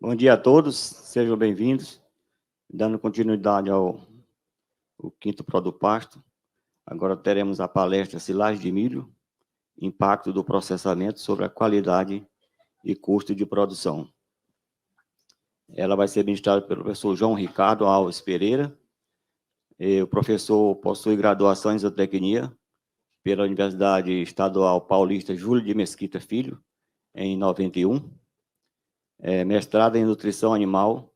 Bom dia a todos, sejam bem-vindos. Dando continuidade ao quinto Produpasto, agora teremos a palestra Silagem de Milho, Impacto do Processamento sobre a Qualidade e Custo de Produção. Ela vai ser ministrada pelo professor João Ricardo Alves Pereira. O professor possui graduação em zootecnia pela Universidade Estadual Paulista Júlio de Mesquita Filho, em 91. Mestrado em Nutrição Animal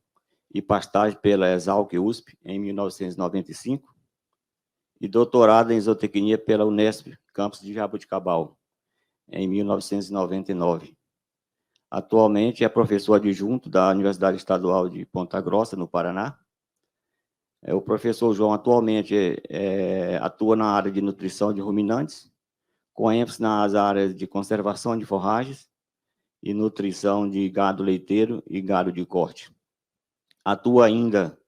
e Pastagem pela Exalc-USP, em 1995, e doutorado em Zootecnia pela Unesp, campus de Jaboticabal, em 1999. Atualmente é professor adjunto da Universidade Estadual de Ponta Grossa, no Paraná. O professor João atualmente atua na área de nutrição de ruminantes, com ênfase nas áreas de conservação de forragens e nutrição de gado leiteiro e gado de corte. Atua ainda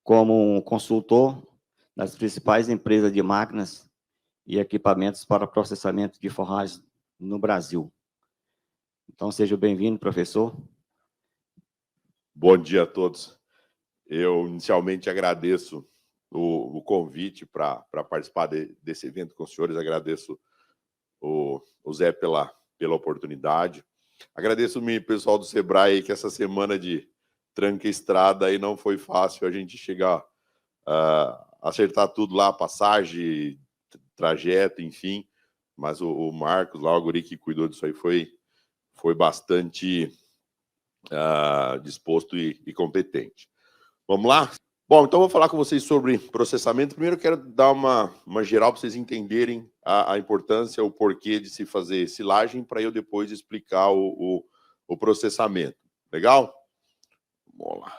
como consultor das principais empresas de máquinas e equipamentos para processamento de forragens no Brasil. Então, seja bem-vindo, professor. Bom dia a todos. Eu, inicialmente, agradeço o convite para participar desse evento com os senhores. Agradeço o Zé pela oportunidade. Agradeço o pessoal do Sebrae, que essa semana de tranca estrada aí não foi fácil a gente chegar a acertar tudo lá, passagem, trajeto, enfim, mas o Marcos lá, o guri que cuidou disso aí, foi bastante disposto e competente. Vamos lá? Bom, então vou falar com vocês sobre processamento. Primeiro eu quero dar uma geral para vocês entenderem a importância, o porquê de se fazer silagem, para eu depois explicar o processamento. Legal? Vamos lá.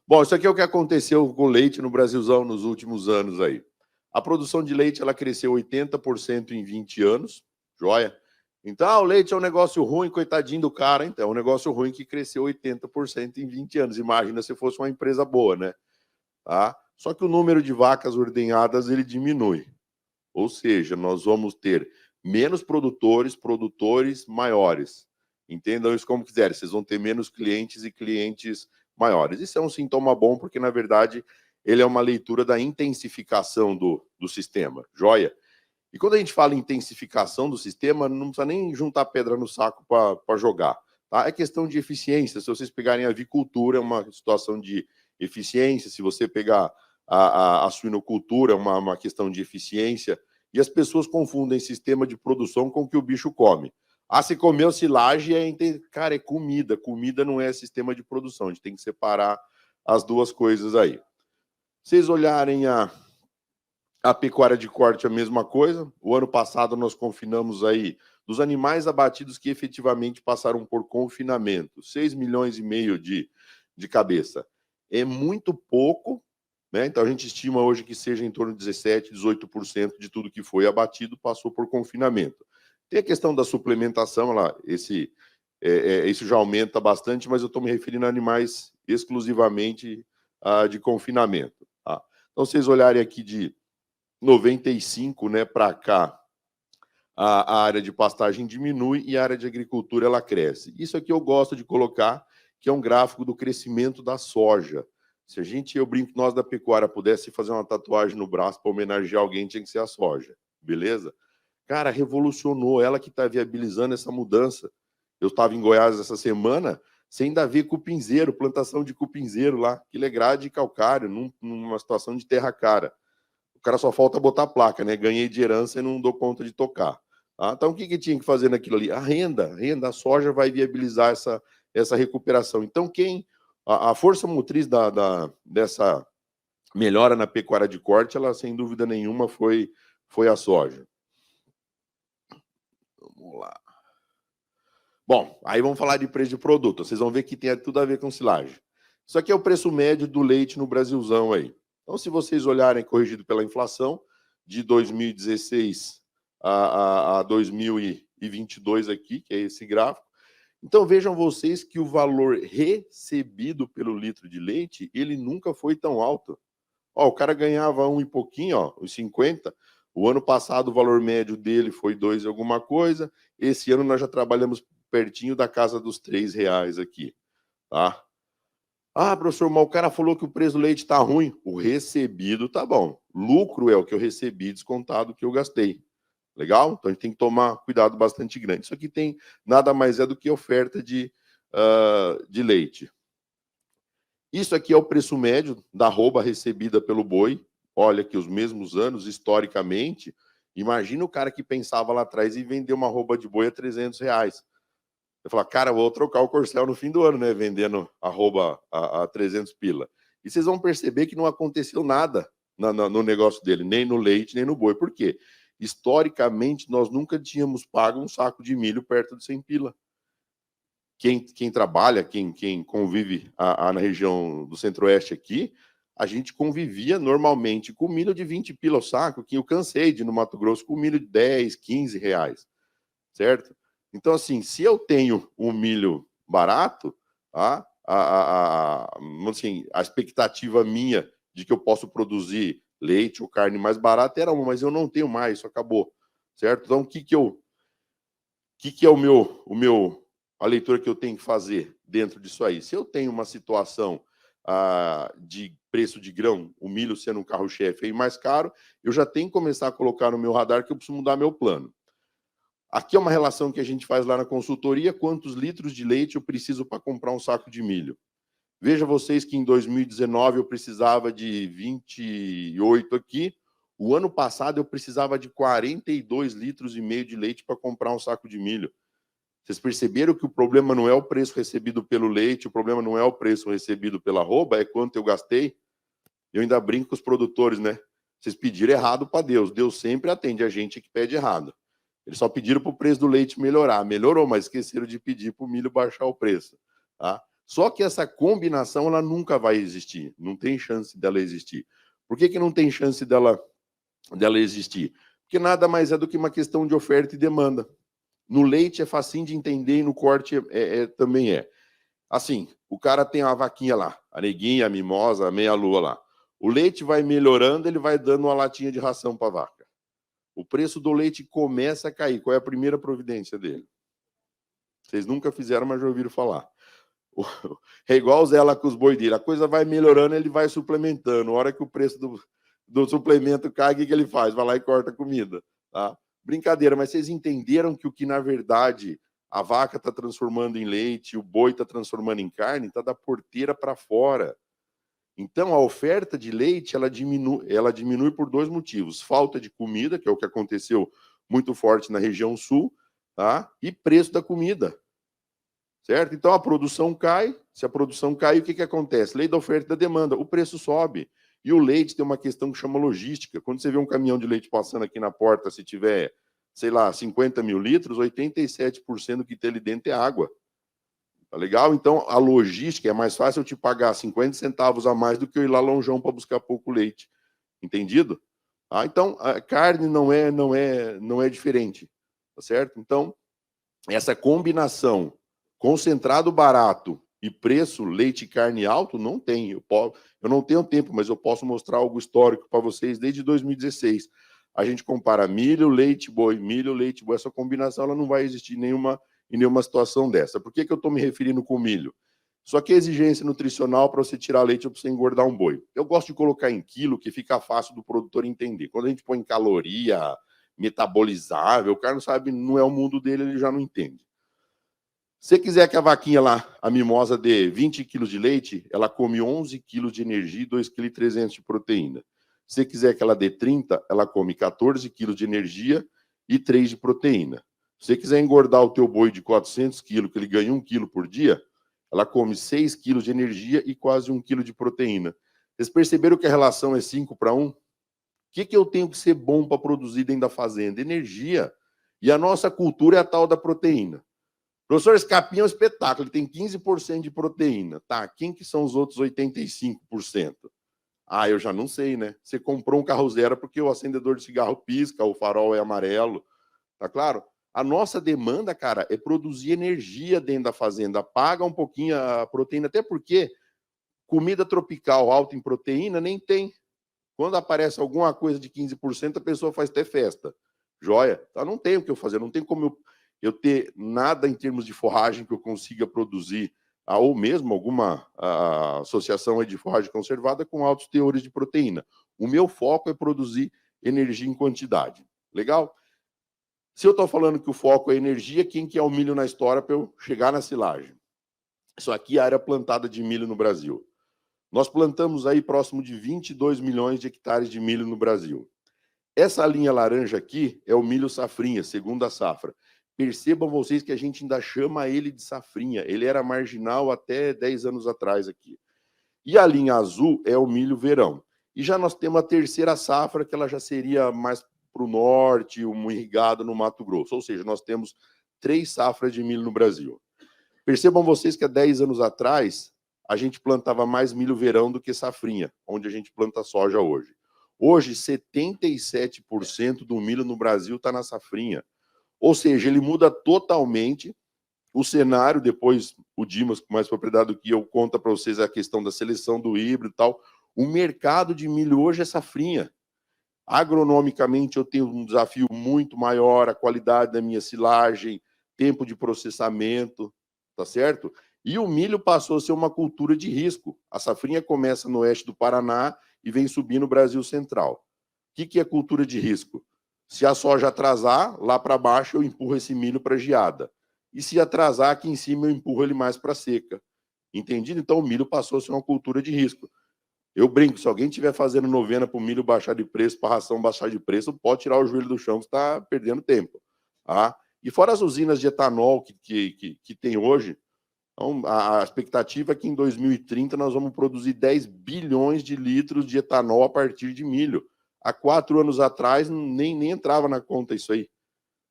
Bom, isso aqui é o que aconteceu com o leite no Brasilzão nos últimos anos aí. A produção de leite ela cresceu 80% em 20 anos, joia? Então, o leite é um negócio ruim, coitadinho do cara, então, é um negócio ruim que cresceu 80% em 20 anos. Imagina se fosse uma empresa boa, né? Tá? Só que o número de vacas ordenhadas ele diminui. Ou seja, nós vamos ter menos produtores maiores. Entendam isso como quiserem, vocês vão ter menos clientes e clientes maiores. Isso é um sintoma bom, porque, na verdade, ele é uma leitura da intensificação do sistema, joia? E quando a gente fala em intensificação do sistema, não precisa nem juntar pedra no saco para jogar. Tá? É questão de eficiência. Se vocês pegarem a avicultura, é uma situação de eficiência. Se você pegar a suinocultura, é uma questão de eficiência. E as pessoas confundem sistema de produção com o que o bicho come. Se comeu silagem, cara, é comida. Comida não é sistema de produção. A gente tem que separar as duas coisas aí. Vocês olharem a pecuária de corte, a mesma coisa. O ano passado nós confinamos aí dos animais abatidos que efetivamente passaram por confinamento. 6,5 milhões de cabeça. É muito pouco, né? Então a gente estima hoje que seja em torno de 17%, 18% de tudo que foi abatido passou por confinamento. Tem a questão da suplementação, isso já aumenta bastante, mas eu estou me referindo a animais exclusivamente de confinamento. Tá? Então, vocês olharem aqui de 95, né, para cá, a área de pastagem diminui e a área de agricultura ela cresce. Isso aqui eu gosto de colocar, que é um gráfico do crescimento da soja. Se eu brinco que nós da pecuária pudesse fazer uma tatuagem no braço para homenagear alguém, tinha que ser a soja, beleza? Cara, revolucionou, ela que está viabilizando essa mudança. Eu estava em Goiás essa semana, sem ainda ver cupinzeiro, plantação de cupinzeiro lá, que é grade e calcário, numa situação de terra cara. O cara só falta botar a placa, né? Ganhei de herança e não dou conta de tocar. Tá? Então, o que tinha que fazer naquilo ali? A renda, a soja vai viabilizar essa recuperação. Então, a força motriz dessa melhora na pecuária de corte, ela, sem dúvida nenhuma, foi a soja. Vamos lá. Bom, aí vamos falar de preço de produto. Vocês vão ver que tem tudo a ver com silagem. Isso aqui é o preço médio do leite no Brasilzão aí. Então, se vocês olharem corrigido pela inflação, de 2016 a 2022 aqui, que é esse gráfico, então vejam vocês que o valor recebido pelo litro de leite, ele nunca foi tão alto. Ó, o cara ganhava um e pouquinho, ó, os 50. O ano passado o valor médio dele foi 2 e alguma coisa. Esse ano nós já trabalhamos pertinho da casa dos R$3 aqui. tá? Ah, professor, mas o cara falou que o preço do leite está ruim. O recebido tá bom. Lucro é o que eu recebi descontado que eu gastei. Legal? Então a gente tem que tomar cuidado bastante grande. Isso aqui tem nada mais é do que oferta de leite. Isso aqui é o preço médio da arroba recebida pelo boi. Olha que os mesmos anos, historicamente, imagina o cara que pensava lá atrás em vender uma arroba de boi a R$300. Eu falo, cara, vou trocar o Corcel no fim do ano, né? Vendendo arroba a 300 pila. E vocês vão perceber que não aconteceu nada no negócio dele, nem no leite, nem no boi. Por quê? Historicamente, nós nunca tínhamos pago um saco de milho perto de 100 pila. Quem trabalha, quem convive na região do Centro-Oeste aqui, a gente convivia normalmente com milho de 20 pila o saco, que eu cansei de ir no Mato Grosso com milho de 10, 15 reais, certo? Então, assim, se eu tenho um milho barato, tá? Assim, a expectativa minha de que eu posso produzir leite ou carne mais barata era uma, mas eu não tenho mais, isso acabou, certo? Então, o que é a leitura que eu tenho que fazer dentro disso aí? Se eu tenho uma situação de preço de grão, o milho sendo um carro-chefe aí mais caro, eu já tenho que começar a colocar no meu radar que eu preciso mudar meu plano. Aqui é uma relação que a gente faz lá na consultoria, quantos litros de leite eu preciso para comprar um saco de milho. Veja vocês que em 2019 eu precisava de 28 aqui, o ano passado eu precisava de 42 litros e meio de leite para comprar um saco de milho. Vocês perceberam que o problema não é o preço recebido pelo leite, o problema não é o preço recebido pela arroba, é quanto eu gastei? Eu ainda brinco com os produtores, né? Vocês pediram errado para Deus. Deus sempre atende a gente que pede errado. Eles só pediram para o preço do leite melhorar. Melhorou, mas esqueceram de pedir para o milho baixar o preço. Tá? Só que essa combinação ela nunca vai existir. Não tem chance dela existir. Por que não tem chance dela existir? Porque nada mais é do que uma questão de oferta e demanda. No leite é facinho de entender e no corte também é. Assim, o cara tem uma vaquinha lá, a neguinha, a mimosa, a meia-lua lá. O leite vai melhorando, ele vai dando uma latinha de ração para a vaca. O preço do leite começa a cair. Qual é a primeira providência dele? Vocês nunca fizeram, mas já ouviram falar. É igual o Zé lá com os boi dele. A coisa vai melhorando, ele vai suplementando. A hora que o preço do suplemento cai, o que ele faz? Vai lá e corta a comida. Tá? Brincadeira, mas vocês entenderam que o que, na verdade, a vaca está transformando em leite, o boi está transformando em carne, está da porteira para fora. Então, a oferta de leite ela diminui por dois motivos. Falta de comida, que é o que aconteceu muito forte na região sul, tá? E preço da comida. Certo? Então, a produção cai. Se a produção cai, o que acontece? Lei da oferta e da demanda. O preço sobe. E o leite tem uma questão que chama logística. Quando você vê um caminhão de leite passando aqui na porta, se tiver, sei lá, 50 mil litros, 87% do que tem ali dentro é água. Tá legal? Então, a logística é mais fácil eu te pagar 50 centavos a mais do que eu ir lá longeão para buscar pouco leite. Entendido? Então, a carne não é diferente. Tá certo? Então, essa combinação concentrado barato e preço leite e carne alto não tem. Eu não tenho tempo, mas eu posso mostrar algo histórico para vocês desde 2016. A gente compara milho, leite, boi, milho, leite, boi. Essa combinação ela não vai existir em nenhuma situação dessa. Por que eu estou me referindo com milho? Só que a exigência nutricional para você tirar leite ou para você engordar um boi. Eu gosto de colocar em quilo, que fica fácil do produtor entender. Quando a gente põe em caloria, metabolizável, o cara não sabe, não é o mundo dele, ele já não entende. Se você quiser que a vaquinha lá, a mimosa, dê 20 quilos de leite, ela come 11 quilos de energia e 2,3 kg de proteína. Se você quiser que ela dê 30, ela come 14 quilos de energia e 3 de proteína. Se você quiser engordar o teu boi de 400 quilos, que ele ganha 1 quilo por dia, ela come 6 quilos de energia e quase 1 quilo de proteína. Vocês perceberam que a relação é 5 para 1? O que eu tenho que ser bom para produzir dentro da fazenda? Energia. E a nossa cultura é a tal da proteína. Professor, esse capim é um espetáculo, ele tem 15% de proteína. Tá, quem que são os outros 85%? Ah, eu já não sei, né? Você comprou um carro zero porque o acendedor de cigarro pisca, o farol é amarelo. Tá claro? A nossa demanda, cara, é produzir energia dentro da fazenda. Paga um pouquinho a proteína, até porque comida tropical alta em proteína nem tem. Quando aparece alguma coisa de 15%, a pessoa faz até festa. Joia? Então, não tem o que eu fazer, não tem como eu ter nada em termos de forragem que eu consiga produzir ou mesmo alguma associação aí de forragem conservada com altos teores de proteína. O meu foco é produzir energia em quantidade. Legal? Se eu estou falando que o foco é energia, quem que é o milho na história para eu chegar na silagem? Isso aqui é a área plantada de milho no Brasil. Nós plantamos aí próximo de 22 milhões de hectares de milho no Brasil. Essa linha laranja aqui é o milho safrinha, segunda safra. Percebam vocês que a gente ainda chama ele de safrinha. Ele era marginal até 10 anos atrás aqui. E a linha azul é o milho verão. E já nós temos a terceira safra, que ela já seria mais para o norte, um irrigado no Mato Grosso. Ou seja, nós temos 3 safras de milho no Brasil. Percebam vocês que há 10 anos atrás, a gente plantava mais milho verão do que safrinha, onde a gente planta soja hoje. Hoje, 77% do milho no Brasil está na safrinha. Ou seja, ele muda totalmente o cenário. Depois o Dimas, com mais propriedade do que eu, conta para vocês a questão da seleção do híbrido e tal. O mercado de milho hoje é safrinha. Agronomicamente, eu tenho um desafio muito maior, a qualidade da minha silagem, tempo de processamento, tá certo? E o milho passou a ser uma cultura de risco. A safrinha começa no oeste do Paraná e vem subir no Brasil Central. O que é cultura de risco? Se a soja atrasar, lá para baixo eu empurro esse milho para geada. E se atrasar, aqui em cima eu empurro ele mais para seca. Entendido? Então o milho passou a ser uma cultura de risco. Eu brinco, se alguém estiver fazendo novena para o milho baixar de preço, para a ração baixar de preço, pode tirar o joelho do chão, que está perdendo tempo. Tá? E fora as usinas de etanol que tem hoje, então, a expectativa é que em 2030 nós vamos produzir 10 bilhões de litros de etanol a partir de milho. Há 4 anos atrás nem entrava na conta isso aí.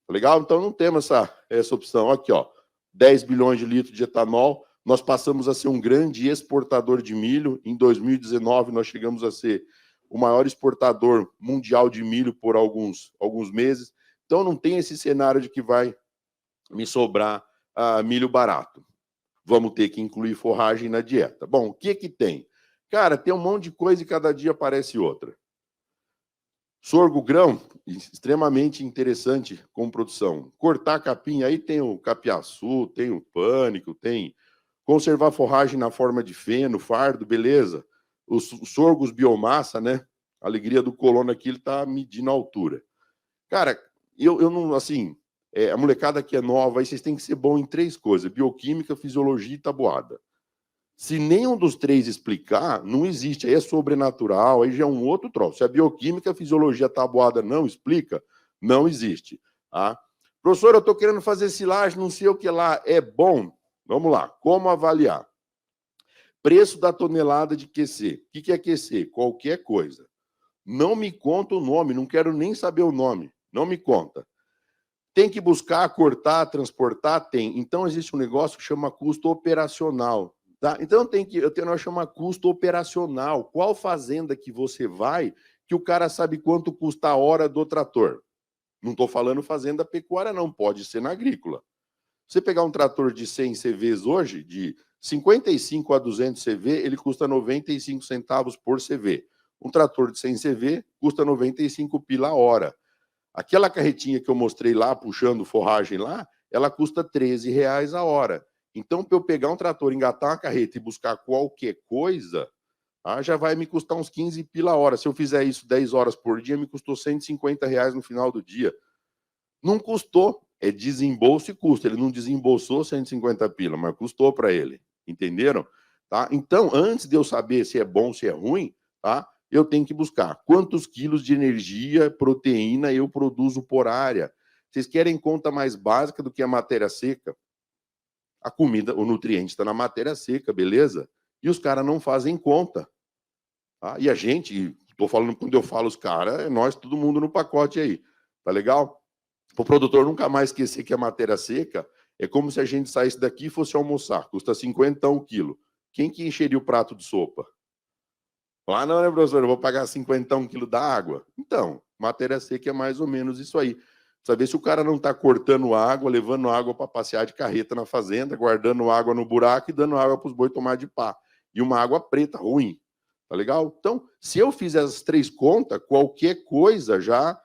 Legal? Então não temos essa opção. Aqui, ó, 10 bilhões de litros de etanol. Nós passamos a ser um grande exportador de milho. Em 2019 nós chegamos a ser o maior exportador mundial de milho por alguns meses. Então não tem esse cenário de que vai me sobrar milho barato. Vamos ter que incluir forragem na dieta. Bom, o que tem? Cara, tem um monte de coisa e cada dia aparece outra. Sorgo grão, extremamente interessante como produção. Cortar capim, aí tem o capiaçu, tem o pânico, tem conservar forragem na forma de feno, fardo, beleza. Os sorgos biomassa, né? A alegria do colono aqui, ele tá medindo a altura. Cara, eu não, assim... a molecada que é nova, aí vocês têm que ser bom em 3 coisas: bioquímica, fisiologia e tabuada. Se nenhum dos 3 explicar, não existe. Aí é sobrenatural, aí já é um outro troço. Se a bioquímica, a fisiologia, a tabuada não explica, não existe. Tá? Professor, eu estou querendo fazer silagem, não sei o que lá. É bom? Vamos lá. Como avaliar? Preço da tonelada de QC. O que é QC? Qualquer coisa. Não me conta o nome, não quero nem saber o nome. Não me conta. Tem que buscar, cortar, transportar? Tem. Então, existe um negócio que chama custo operacional. Tá? Então, eu tenho que chamar custo operacional. Qual fazenda que você vai que o cara sabe quanto custa a hora do trator? Não estou falando fazenda pecuária, não. Pode ser na agrícola. Você pegar um trator de 100 CVs hoje, de 55 a 200 CV, ele custa 95 centavos por CV. Um trator de 100 CV custa 95 pila a hora. Aquela carretinha que eu mostrei lá, puxando forragem lá, ela custa R$13 a hora. Então, para eu pegar um trator, engatar uma carreta e buscar qualquer coisa, já vai me custar uns 15 pila a hora. Se eu fizer isso 10 horas por dia, me custou R$150 no final do dia. Não custou, é desembolso e custo. Ele não desembolsou 150 pila, mas custou para ele. Entenderam? Tá? Então, antes de eu saber se é bom, se é ruim, tá? Eu tenho que buscar quantos quilos de energia, proteína eu produzo por área. Vocês querem conta mais básica do que a matéria seca? A comida, o nutriente está na matéria seca, beleza? E os caras não fazem conta. Tá? E a gente, estou falando, quando eu falo os caras, é nós, todo mundo no pacote aí. Tá legal? Para o produtor nunca mais esquecer que a matéria seca é como se a gente saísse daqui e fosse almoçar. Custa 50 o quilo. Quem que encheria o prato de sopa? Lá não, né, professor? Eu vou pagar 50 um quilo da água. Então, matéria seca é mais ou menos isso aí. Precisa ver se o cara não está cortando água, levando água para passear de carreta na fazenda, guardando água no buraco e dando água para os boi tomar de pá. E uma água preta, ruim. Tá legal? Então, se eu fizer as 3 contas, qualquer coisa já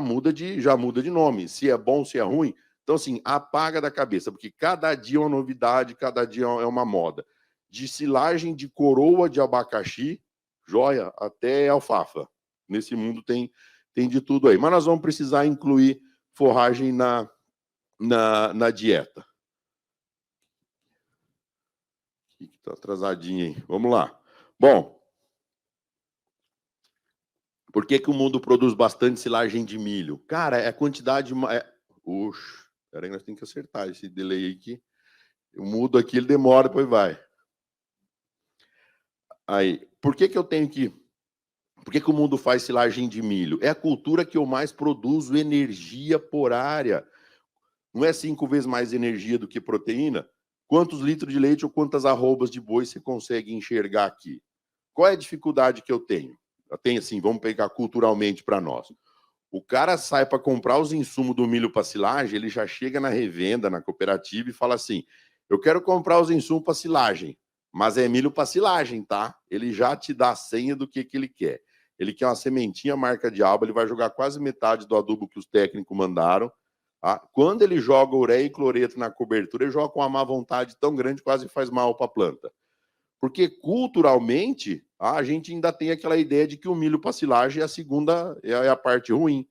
muda de nome. Se é bom, se é ruim, Então, assim, apaga da cabeça, porque cada dia é uma novidade, cada dia é uma moda. De silagem de coroa de abacaxi, joia, até alfafa. Nesse mundo tem de tudo aí. Mas nós vamos precisar incluir forragem na dieta. Está atrasadinho aí. Vamos lá. Bom, por que o mundo produz bastante silagem de milho? Cara, é a quantidade... Oxe, peraí, nós temos que acertar esse delay aqui. Eu mudo aqui, ele demora, depois vai. Aí, por que eu tenho que... Por que o mundo faz silagem de milho? É a cultura que eu mais produzo energia por área. Não é 5 vezes mais energia do que proteína? Quantos litros de leite ou quantas arrobas de boi você consegue enxergar aqui? Qual é a dificuldade que eu tenho? Eu tenho assim, vamos pegar culturalmente para nós. O cara sai para comprar os insumos do milho para silagem, ele já chega na revenda, na cooperativa e fala assim, eu quero comprar os insumos para silagem, mas é milho para silagem, tá? Ele já te dá a senha do que ele quer. Ele quer uma sementinha marca diabo, ele vai jogar quase metade do adubo que os técnicos mandaram. Tá? Quando ele joga ureia e cloreto na cobertura, ele joga com uma má vontade tão grande, quase faz mal para a planta. Porque culturalmente, a gente ainda tem aquela ideia de que o milho para silagem é a segunda, é a parte ruim.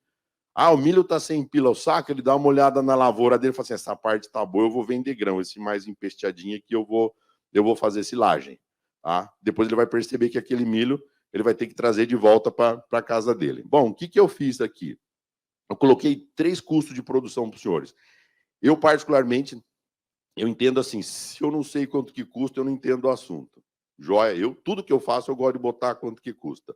Ah, o milho está sem pila ao saco, ele dá uma olhada na lavoura dele e fala assim, essa parte tá boa, eu vou vender grão, esse mais empesteadinho aqui eu vou fazer silagem. Tá? Depois ele vai perceber que aquele milho ele vai ter que trazer de volta para a casa dele. Bom, o que eu fiz aqui? Eu coloquei 3 custos de produção para os senhores. Eu, particularmente, eu entendo assim, se eu não sei quanto que custa, eu não entendo o assunto. Joia, tudo que eu faço, eu gosto de botar quanto que custa.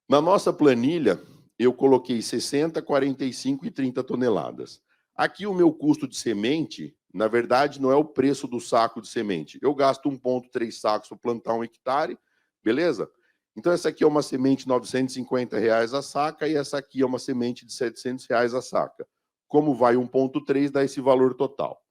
Na nossa planilha, eu coloquei 60, 45 e 30 toneladas. Aqui o meu custo de semente, na verdade, não é o preço do saco de semente. Eu gasto 1,3 sacos para plantar 1 hectare, beleza? Então, essa aqui é uma semente de R$ 950 a saca e essa aqui é uma semente de R$ 700 a saca. Como vai 1,3, dá esse valor total.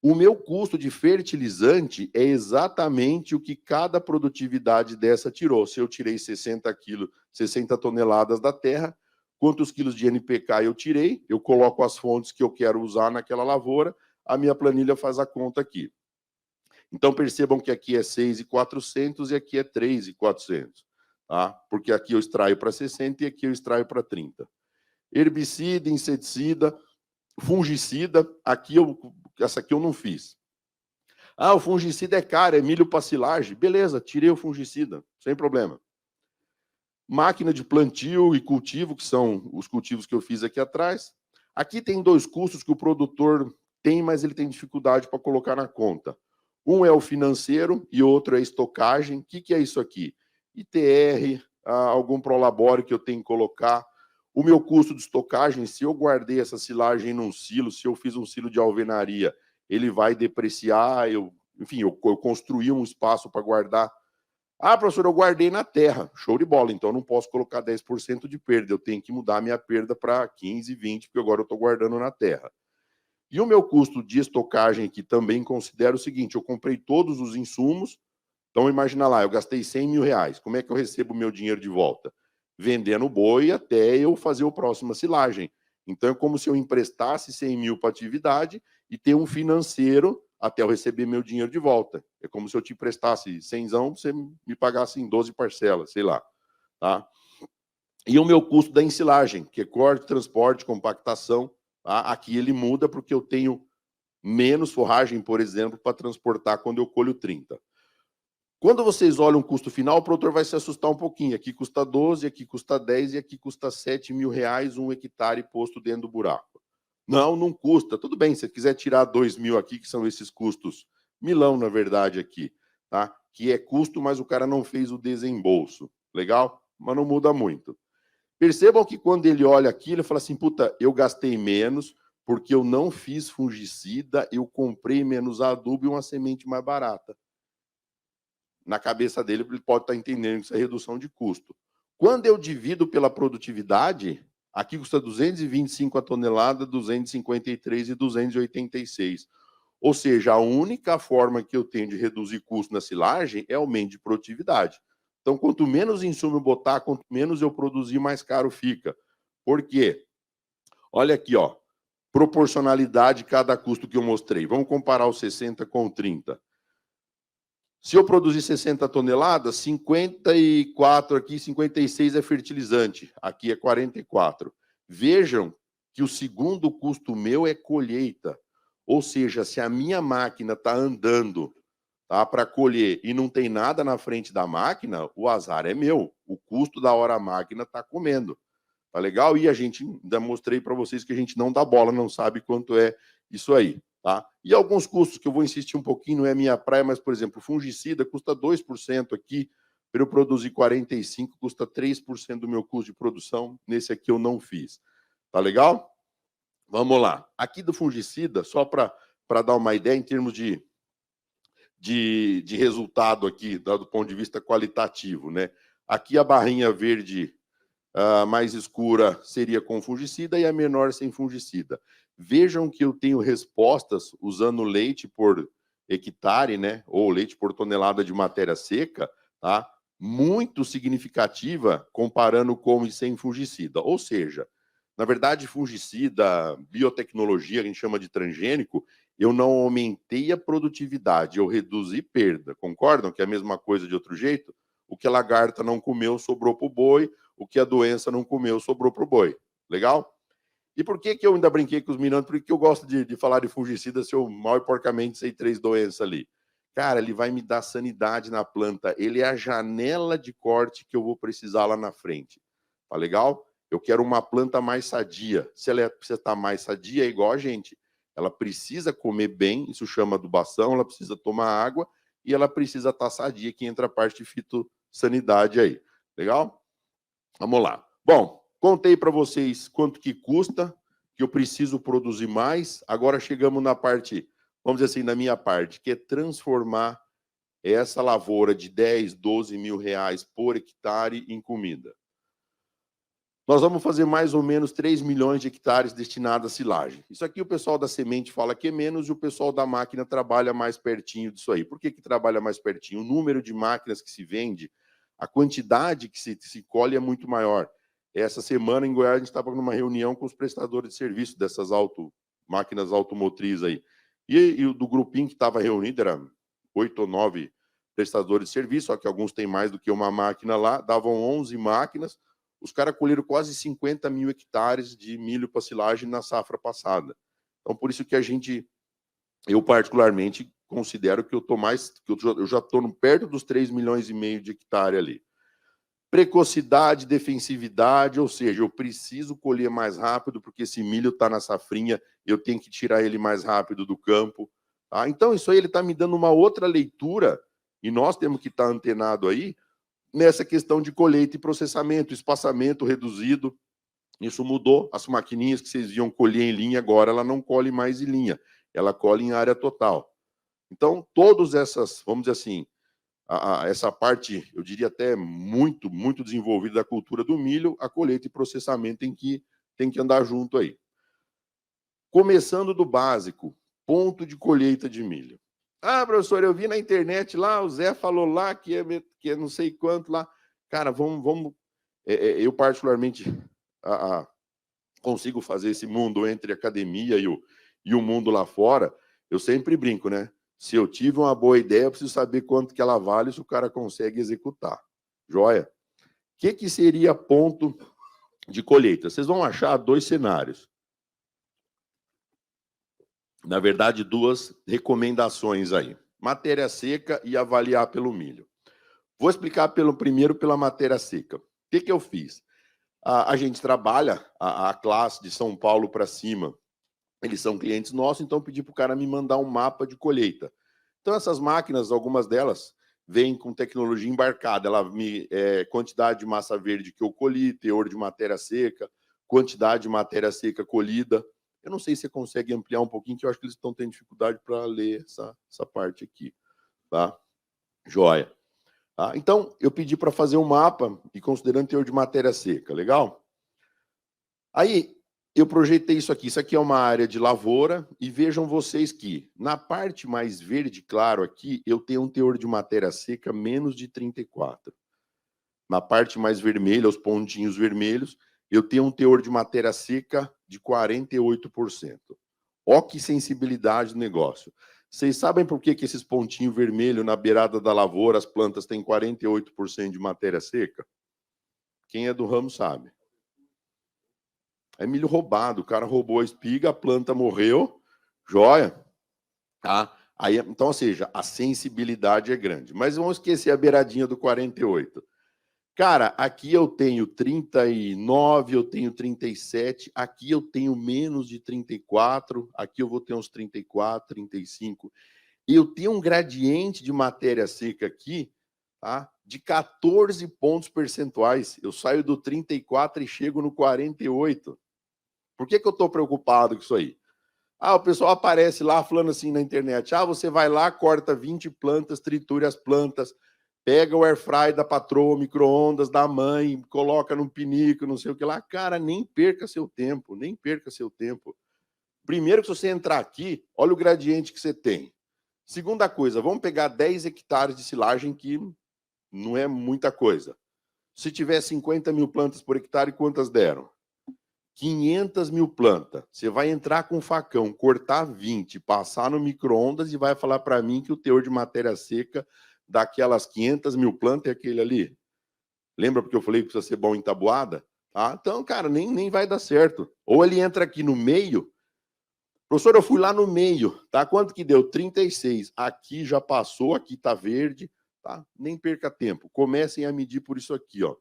O meu custo de fertilizante é exatamente o que cada produtividade dessa tirou. Se eu tirei 60 toneladas da terra, quantos quilos de NPK eu tirei, eu coloco as fontes que eu quero usar naquela lavoura, a minha planilha faz a conta aqui. Então, percebam que aqui é 6.400 e aqui é 3.400. Tá? Porque aqui eu extraio para 60 e aqui eu extraio para 30. Herbicida, inseticida, fungicida, essa aqui eu não fiz. Ah, o fungicida é caro, é milho para silagem. Beleza, tirei o fungicida, sem problema. Máquina de plantio e cultivo, que são os cultivos que eu fiz aqui atrás. Aqui tem 2 custos que o produtor tem, mas ele tem dificuldade para colocar na conta. Um é o financeiro e outro é a estocagem. O que é isso aqui? ITR, algum prolabore que eu tenho que colocar. O meu custo de estocagem, se eu guardei essa silagem num silo, se eu fiz um silo de alvenaria, ele vai depreciar, enfim, eu construí um espaço para guardar. Ah, professor, eu guardei na terra. Show de bola, então eu não posso colocar 10% de perda, eu tenho que mudar a minha perda para 15, 20, porque agora eu estou guardando na terra. E o meu custo de estocagem aqui também considero o seguinte, eu comprei todos os insumos, então imagina lá, eu gastei R$100 mil, como é que eu recebo o meu dinheiro de volta? Vendendo boi até eu fazer o próximo silagem. Então é como se eu emprestasse 100 mil para atividade e ter um financeiro até eu receber meu dinheiro de volta. É como se eu te emprestasse 100zão, você me pagasse em 12 parcelas, sei lá. Tá? E o meu custo da ensilagem, que é corte, transporte, compactação, tá? Aqui ele muda porque eu tenho menos forragem, por exemplo, para transportar quando eu colho 30. Quando vocês olham o custo final, o produtor vai se assustar um pouquinho. Aqui custa 12, aqui custa 10 e aqui custa R$7 mil 1 hectare posto dentro do buraco. Não, não custa. Tudo bem, se você quiser tirar 2 mil aqui, que são esses custos, milão, na verdade, aqui, tá? Que é custo, mas o cara não fez o desembolso. Legal? Mas não muda muito. Percebam que quando ele olha aqui, ele fala assim, puta, eu gastei menos porque eu não fiz fungicida, eu comprei menos adubo e uma semente mais barata. Na cabeça dele, ele pode estar entendendo que isso é redução de custo. Quando eu divido pela produtividade, aqui custa 225 a tonelada, 253 e 286. Ou seja, a única forma que eu tenho de reduzir custo na silagem é aumento de produtividade. Então, quanto menos insumo eu botar, quanto menos eu produzir, mais caro fica. Por quê? Olha aqui, ó. proporcionalidade cada custo que eu mostrei. Vamos comparar o 60 com o 30. Se eu produzir 60 toneladas, 54 aqui, 56 é fertilizante. Aqui é 44. Vejam que o segundo custo meu é colheita. Ou seja, se a minha máquina está andando, tá, para colher e não tem nada na frente da máquina, o azar é meu. O custo da hora a máquina está comendo. Tá legal? E a gente ainda mostrei para vocês que a gente não dá bola, não sabe quanto é isso aí. Tá? E alguns custos que eu vou insistir um pouquinho, não é minha praia, mas, por exemplo, fungicida custa 2% aqui, para eu produzir 45, custa 3% do meu custo de produção. Nesse aqui eu não fiz. Tá legal? Vamos lá. Aqui do fungicida, só para dar uma ideia em termos de resultado aqui, do ponto de vista qualitativo, né? Aqui a barrinha verde mais escura seria com fungicida e a menor sem fungicida. Vejam que eu tenho respostas usando leite por hectare, né? Ou leite por tonelada de matéria seca, tá? Muito significativa comparando com e sem fungicida. Ou seja, na verdade, fungicida, biotecnologia, que a gente chama de transgênico, eu não aumentei a produtividade, eu reduzi perda. Concordam que é a mesma coisa de outro jeito? O que a lagarta não comeu, sobrou para o boi. O que a doença não comeu, sobrou para o boi. Legal? E por que eu ainda brinquei com os meninos? Porque eu gosto de falar de fungicida se eu mal e porcamente sei 3 doenças ali. Cara, ele vai me dar sanidade na planta. Ele é a janela de corte que eu vou precisar lá na frente. Tá legal? Eu quero uma planta mais sadia. Se ela precisa estar mais sadia, é igual a gente. Ela precisa comer bem, isso chama adubação, ela precisa tomar água e ela precisa estar sadia, que entra a parte de fitossanidade aí. Legal? Vamos lá. Bom, contei para vocês quanto que custa, que eu preciso produzir mais. Agora chegamos na parte, vamos dizer assim, na minha parte, que é transformar essa lavoura de 10, 12 mil reais por hectare em comida. Nós vamos fazer mais ou menos 3 milhões de hectares destinados à silagem. Isso aqui o pessoal da semente fala que é menos e o pessoal da máquina trabalha mais pertinho disso aí. Por que trabalha mais pertinho? O número de máquinas que se vende, a quantidade que se colhe é muito maior. Essa semana, em Goiás, a gente estava numa reunião com os prestadores de serviço dessas máquinas automotrizes aí. E do grupinho que estava reunido, era 8 ou 9 prestadores de serviço, só que alguns têm mais do que uma máquina lá, davam 11 máquinas. Os caras colheram quase 50 mil hectares de milho para silagem na safra passada. Então, por isso que eu particularmente considero que eu já estou perto dos 3 milhões e meio de hectare ali. Precocidade, defensividade, ou seja, eu preciso colher mais rápido, porque esse milho está na safrinha, eu tenho que tirar ele mais rápido do campo. Tá? Então, isso aí ele está me dando uma outra leitura, e nós temos que estar antenado aí, nessa questão de colheita e processamento, espaçamento reduzido. Isso mudou. As maquininhas que vocês viam colher em linha, agora ela não colhe mais em linha, ela colhe em área total. Então, todas essas, vamos dizer assim, essa parte, eu diria até muito, muito desenvolvida da cultura do milho, a colheita e processamento tem que andar junto aí. Começando do básico, ponto de colheita de milho. Ah, professor, eu vi na internet lá, o Zé falou lá que é não sei quanto lá. Cara, vamos eu particularmente consigo fazer esse mundo entre a academia e o mundo lá fora. Eu sempre brinco, né? Se eu tive uma boa ideia, eu preciso saber quanto que ela vale, se o cara consegue executar. Joia? O que seria ponto de colheita? Vocês vão achar 2 cenários. Na verdade, 2 recomendações aí. Matéria seca e avaliar pelo milho. Vou explicar primeiro pela matéria seca. O que eu fiz? A gente trabalha a classe de São Paulo para cima. Eles são clientes nossos, então eu pedi para o cara me mandar um mapa de colheita. Então, essas máquinas, algumas delas, vêm com tecnologia embarcada. Ela quantidade de massa verde que eu colhi, teor de matéria seca, quantidade de matéria seca colhida. Eu não sei se você consegue ampliar um pouquinho, que eu acho que eles estão tendo dificuldade para ler essa parte aqui. Tá? Joia. Tá? Então, eu pedi para fazer um mapa e considerando teor de matéria seca. Legal? Aí, eu projetei isso aqui. Isso aqui é uma área de lavoura e vejam vocês que na parte mais verde claro aqui, eu tenho um teor de matéria seca menos de 34. Na parte mais vermelha, os pontinhos vermelhos, eu tenho um teor de matéria seca de 48%. Ó que sensibilidade do negócio. Vocês sabem por que esses pontinhos vermelhos na beirada da lavoura, as plantas têm 48% de matéria seca? Quem é do ramo sabe. É milho roubado, o cara roubou a espiga, a planta morreu, joia. Tá? Aí, então, ou seja, a sensibilidade é grande. Mas vamos esquecer a beiradinha do 48. Cara, aqui eu tenho 39, eu tenho 37, aqui eu tenho menos de 34, aqui eu vou ter uns 34, 35. E eu tenho um gradiente de matéria seca aqui, tá? De 14 pontos percentuais. Eu saio do 34 e chego no 48. Por que eu estou preocupado com isso aí? Ah, o pessoal aparece lá falando assim na internet. Ah, você vai lá, corta 20 plantas, tritura as plantas, pega o airfry da patroa, micro-ondas da mãe, coloca num pinico, não sei o que lá. Cara, nem perca seu tempo, nem perca seu tempo. Primeiro que se você entrar aqui, olha o gradiente que você tem. Segunda coisa, vamos pegar 10 hectares de silagem, que não é muita coisa. Se tiver 50 mil plantas por hectare, quantas deram? 500 mil plantas. Você vai entrar com um facão, cortar 20, passar no micro-ondas e vai falar para mim que o teor de matéria seca daquelas 500 mil plantas é aquele ali? Lembra porque eu falei que precisa ser bom em tabuada? Tá? Então, cara, nem vai dar certo. Ou ele entra aqui no meio. Professor, eu fui lá no meio, tá? Quanto que deu? 36. Aqui já passou, aqui tá verde, tá? Nem perca tempo. Comecem a medir por isso aqui, ó.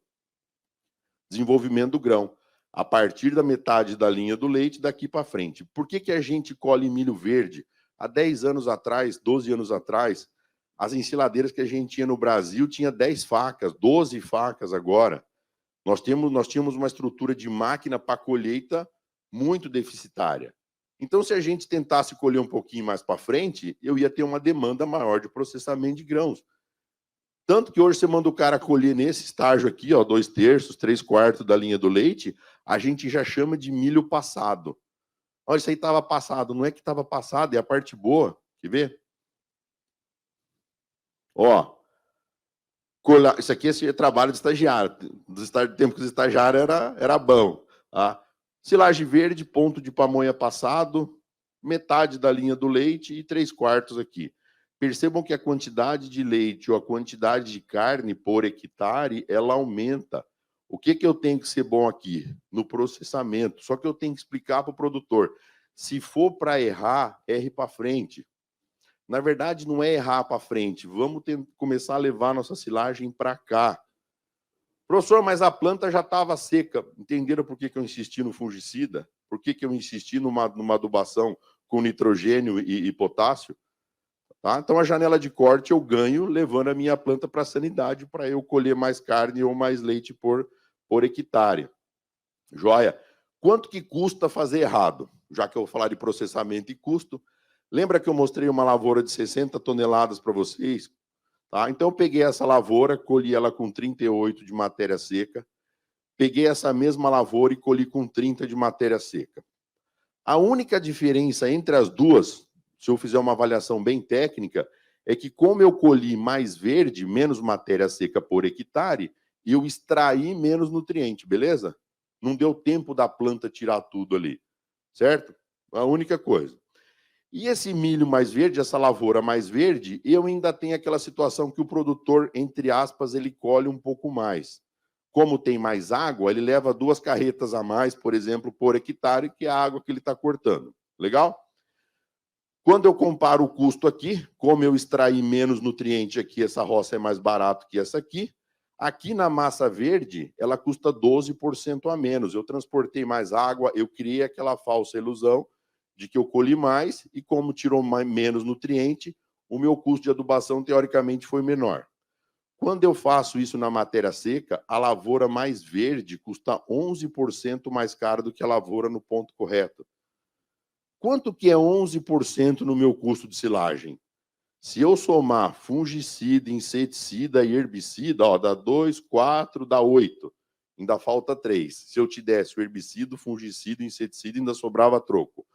Desenvolvimento do grão. A partir da metade da linha do leite, daqui para frente. Por que a gente colhe milho verde? Há 10 anos atrás, 12 anos atrás, as ensiladeiras que a gente tinha no Brasil tinha 10 facas, 12 facas agora. Nós tínhamos uma estrutura de máquina para colheita muito deficitária. Então, se a gente tentasse colher um pouquinho mais para frente, eu ia ter uma demanda maior de processamento de grãos. Tanto que hoje você manda o cara colher nesse estágio aqui, ó, 2/3, 3/4 da linha do leite, a gente já chama de milho passado. Olha, isso aí estava passado. Não é que estava passado, é a parte boa. Quer ver? Ó, isso aqui é trabalho de estagiário. Do tempo que os estagiários era bom. Tá? Silagem verde, ponto de pamonha passado, metade da linha do leite e 3/4 aqui. Percebam que a quantidade de leite ou a quantidade de carne por hectare, ela aumenta. O que eu tenho que ser bom aqui? No processamento. Só que eu tenho que explicar para o produtor. Se for para errar, erre para frente. Na verdade, não é errar para frente. Vamos começar a levar nossa silagem para cá. Professor, mas a planta já estava seca. Entenderam por que eu insisti no fungicida? Por que eu insisti numa adubação com nitrogênio e potássio? Tá? Então, a janela de corte eu ganho levando a minha planta para a sanidade para eu colher mais carne ou mais leite por hectare. Joia? Quanto que custa fazer errado? Já que eu vou falar de processamento e custo, lembra que eu mostrei uma lavoura de 60 toneladas para vocês? Tá? Então, eu peguei essa lavoura, colhi ela com 38 de matéria seca, peguei essa mesma lavoura e colhi com 30 de matéria seca. A única diferença entre as duas, se eu fizer uma avaliação bem técnica, é que como eu colhi mais verde, menos matéria seca por hectare, eu extraí menos nutriente, beleza? Não deu tempo da planta tirar tudo ali, certo? A única coisa. E esse milho mais verde, essa lavoura mais verde, eu ainda tenho aquela situação que o produtor, entre aspas, ele colhe um pouco mais. Como tem mais água, ele leva 2 carretas a mais, por exemplo, por hectare, que é a água que ele está cortando. Legal? Quando eu comparo o custo aqui, como eu extraí menos nutriente aqui, essa roça é mais barato que essa aqui. Aqui na massa verde, ela custa 12% a menos. Eu transportei mais água, eu criei aquela falsa ilusão de que eu colhi mais e como tirou menos nutriente, o meu custo de adubação, teoricamente, foi menor. Quando eu faço isso na matéria seca, a lavoura mais verde custa 11% mais cara do que a lavoura no ponto correto. Quanto que é 11% no meu custo de silagem? Se eu somar fungicida, inseticida e herbicida, ó, dá 2, 4, dá 8. Ainda falta 3. Se eu te desse o herbicida, fungicida, inseticida, ainda sobrava troco.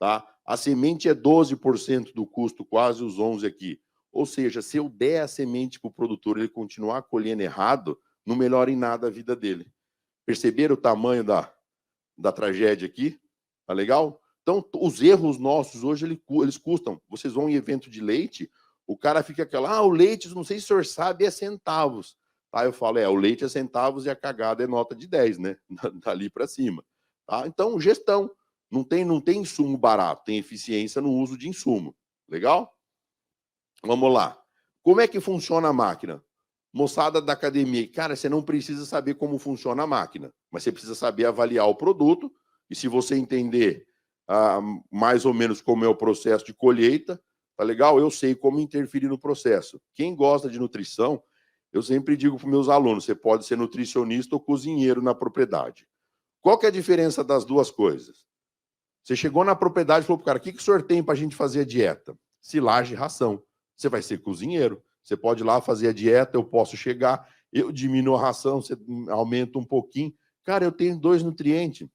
Tá? A semente é 12% do custo, quase os 11 aqui. Ou seja, se eu der a semente para o produtor e ele continuar colhendo errado, não melhora em nada a vida dele. Perceberam o tamanho da tragédia aqui? Tá legal? Então, os erros nossos hoje, eles custam. Vocês vão em evento de leite, o cara fica aquela, o leite, não sei se o senhor sabe, é centavos. Tá, eu falo, o leite é centavos e a cagada é nota de 10, né? Dali para cima. Tá? Então, gestão. Não tem insumo barato, tem eficiência no uso de insumo. Legal? Vamos lá. Como é que funciona a máquina? Moçada da academia, cara, você não precisa saber como funciona a máquina, mas você precisa saber avaliar o produto, e se você entender mais ou menos como é o processo de colheita, tá legal? Eu sei como interferir no processo. Quem gosta de nutrição, eu sempre digo para os meus alunos, você pode ser nutricionista ou cozinheiro na propriedade. Qual que é a diferença das duas coisas? Você chegou na propriedade e falou para o cara, o que o senhor tem para a gente fazer a dieta? Silagem e ração. Você vai ser cozinheiro. Você pode ir lá fazer a dieta, eu posso chegar, eu diminuo a ração, você aumenta um pouquinho. Cara, eu tenho 2 nutrientes,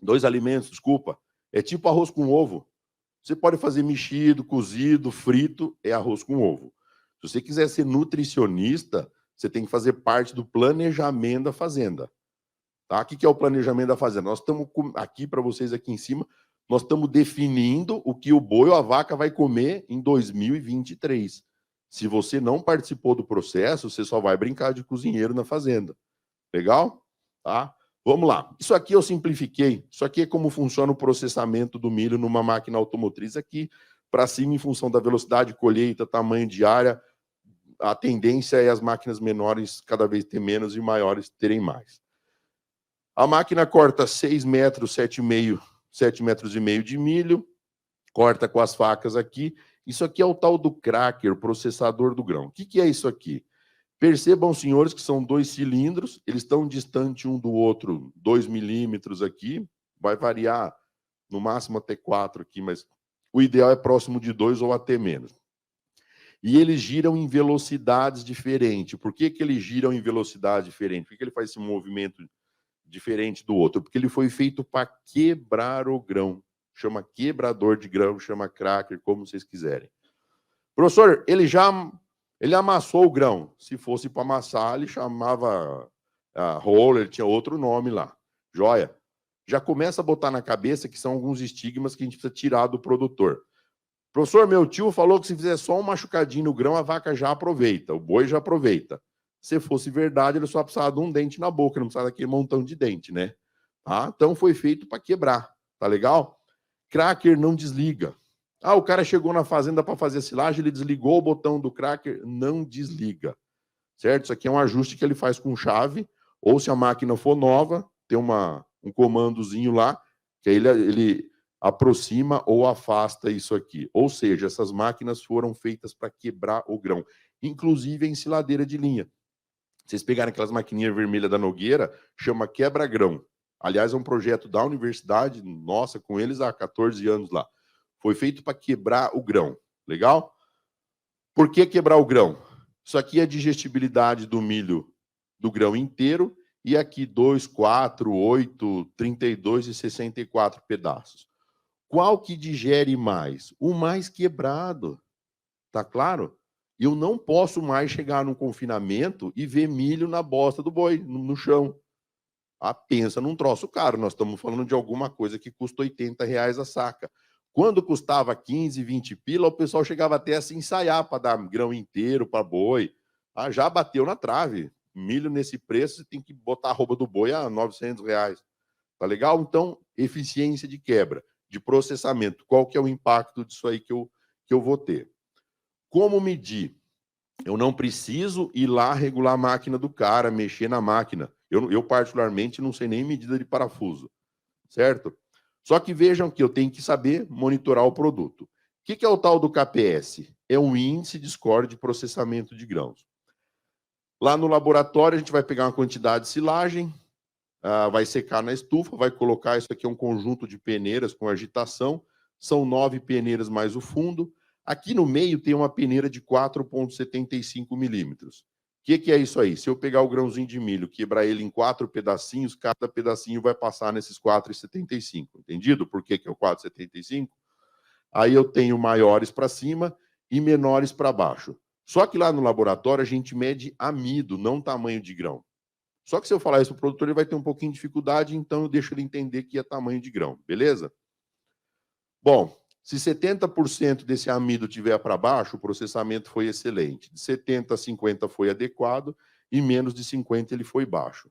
2 alimentos, desculpa. É tipo arroz com ovo. Você pode fazer mexido, cozido, frito, é arroz com ovo. Se você quiser ser nutricionista, você tem que fazer parte do planejamento da fazenda. Tá? O que é o planejamento da fazenda? Nós estamos aqui para vocês aqui em cima, nós estamos definindo o que o boi ou a vaca vai comer em 2023. Se você não participou do processo, você só vai brincar de cozinheiro na fazenda. Legal? Tá? Vamos lá. Isso aqui eu simplifiquei. Isso aqui é como funciona o processamento do milho numa máquina automotriz aqui para cima em função da velocidade de colheita, tamanho de área. A tendência é as máquinas menores cada vez ter menos e maiores terem mais. A máquina corta 6 metros, 7 metros e meio de milho, corta com as facas aqui. Isso aqui é o tal do cracker, processador do grão. O que é isso aqui? Percebam, senhores, que são 2 cilindros, eles estão distantes um do outro 2 milímetros aqui, vai variar no máximo até 4 aqui, mas o ideal é próximo de 2 ou até menos. E eles giram em velocidades diferentes. Por que eles giram em velocidade diferente? Por que ele faz esse movimento diferente do outro? Porque ele foi feito para quebrar o grão. Chama quebrador de grão, chama cracker, como vocês quiserem. Professor, ele amassou o grão. Se fosse para amassar, ele chamava roller, tinha outro nome lá. Joia. Já começa a botar na cabeça que são alguns estigmas que a gente precisa tirar do produtor. Professor, meu tio falou que se fizer só um machucadinho no grão, a vaca já aproveita, o boi já aproveita. Se fosse verdade, ele só precisava de um dente na boca, não precisava daquele montão de dente, né? Tá? Então foi feito para quebrar, tá legal? Cracker não desliga. O cara chegou na fazenda para fazer a silagem, ele desligou o botão do cracker, não desliga. Certo? Isso aqui é um ajuste que ele faz com chave, ou se a máquina for nova, tem um comandozinho lá, que aí ele aproxima ou afasta isso aqui. Ou seja, essas máquinas foram feitas para quebrar o grão, inclusive a ensiladeira de linha. Vocês pegarem aquelas maquininhas vermelhas da Nogueira, chama quebra-grão. Aliás, é um projeto da universidade, nossa, com eles há 14 anos lá. Foi feito para quebrar o grão. Legal? Por que quebrar o grão? Isso aqui é a digestibilidade do milho do grão inteiro, e aqui 2, 4, 8, 32 e 64 pedaços. Qual que digere mais? O mais quebrado. Tá claro? Eu não posso mais chegar num confinamento e ver milho na bosta do boi, no chão. Pensa num troço caro. Nós estamos falando de alguma coisa que custa R$80 a saca. Quando custava 15, 20 pila, o pessoal chegava até a se ensaiar para dar grão inteiro para boi. Já bateu na trave. Milho nesse preço, você tem que botar a roupa do boi a R$900. Tá legal? Então, eficiência de quebra, de processamento. Qual que é o impacto disso aí que eu vou ter? Como medir? Eu não preciso ir lá regular a máquina do cara, mexer na máquina. Eu particularmente, não sei nem medida de parafuso, certo? Só que vejam que eu tenho que saber monitorar o produto. O que é o tal do KPS? É um índice de score de processamento de grãos. Lá no laboratório, a gente vai pegar uma quantidade de silagem, vai secar na estufa, vai colocar, isso aqui é um conjunto de peneiras com agitação, são 9 peneiras mais o fundo. Aqui no meio tem uma peneira de 4,75 milímetros. O que é isso aí? Se eu pegar o grãozinho de milho, quebrar ele em 4 pedacinhos, cada pedacinho vai passar nesses 4,75. Entendido? Por que é o 4,75? Aí eu tenho maiores para cima e menores para baixo. Só que lá no laboratório a gente mede amido, não tamanho de grão. Só que se eu falar isso para o produtor, ele vai ter um pouquinho de dificuldade, então eu deixo ele entender que é tamanho de grão, beleza? Bom, se 70% desse amido tiver para baixo, o processamento foi excelente. De 70 a 50 foi adequado e menos de 50 ele foi baixo.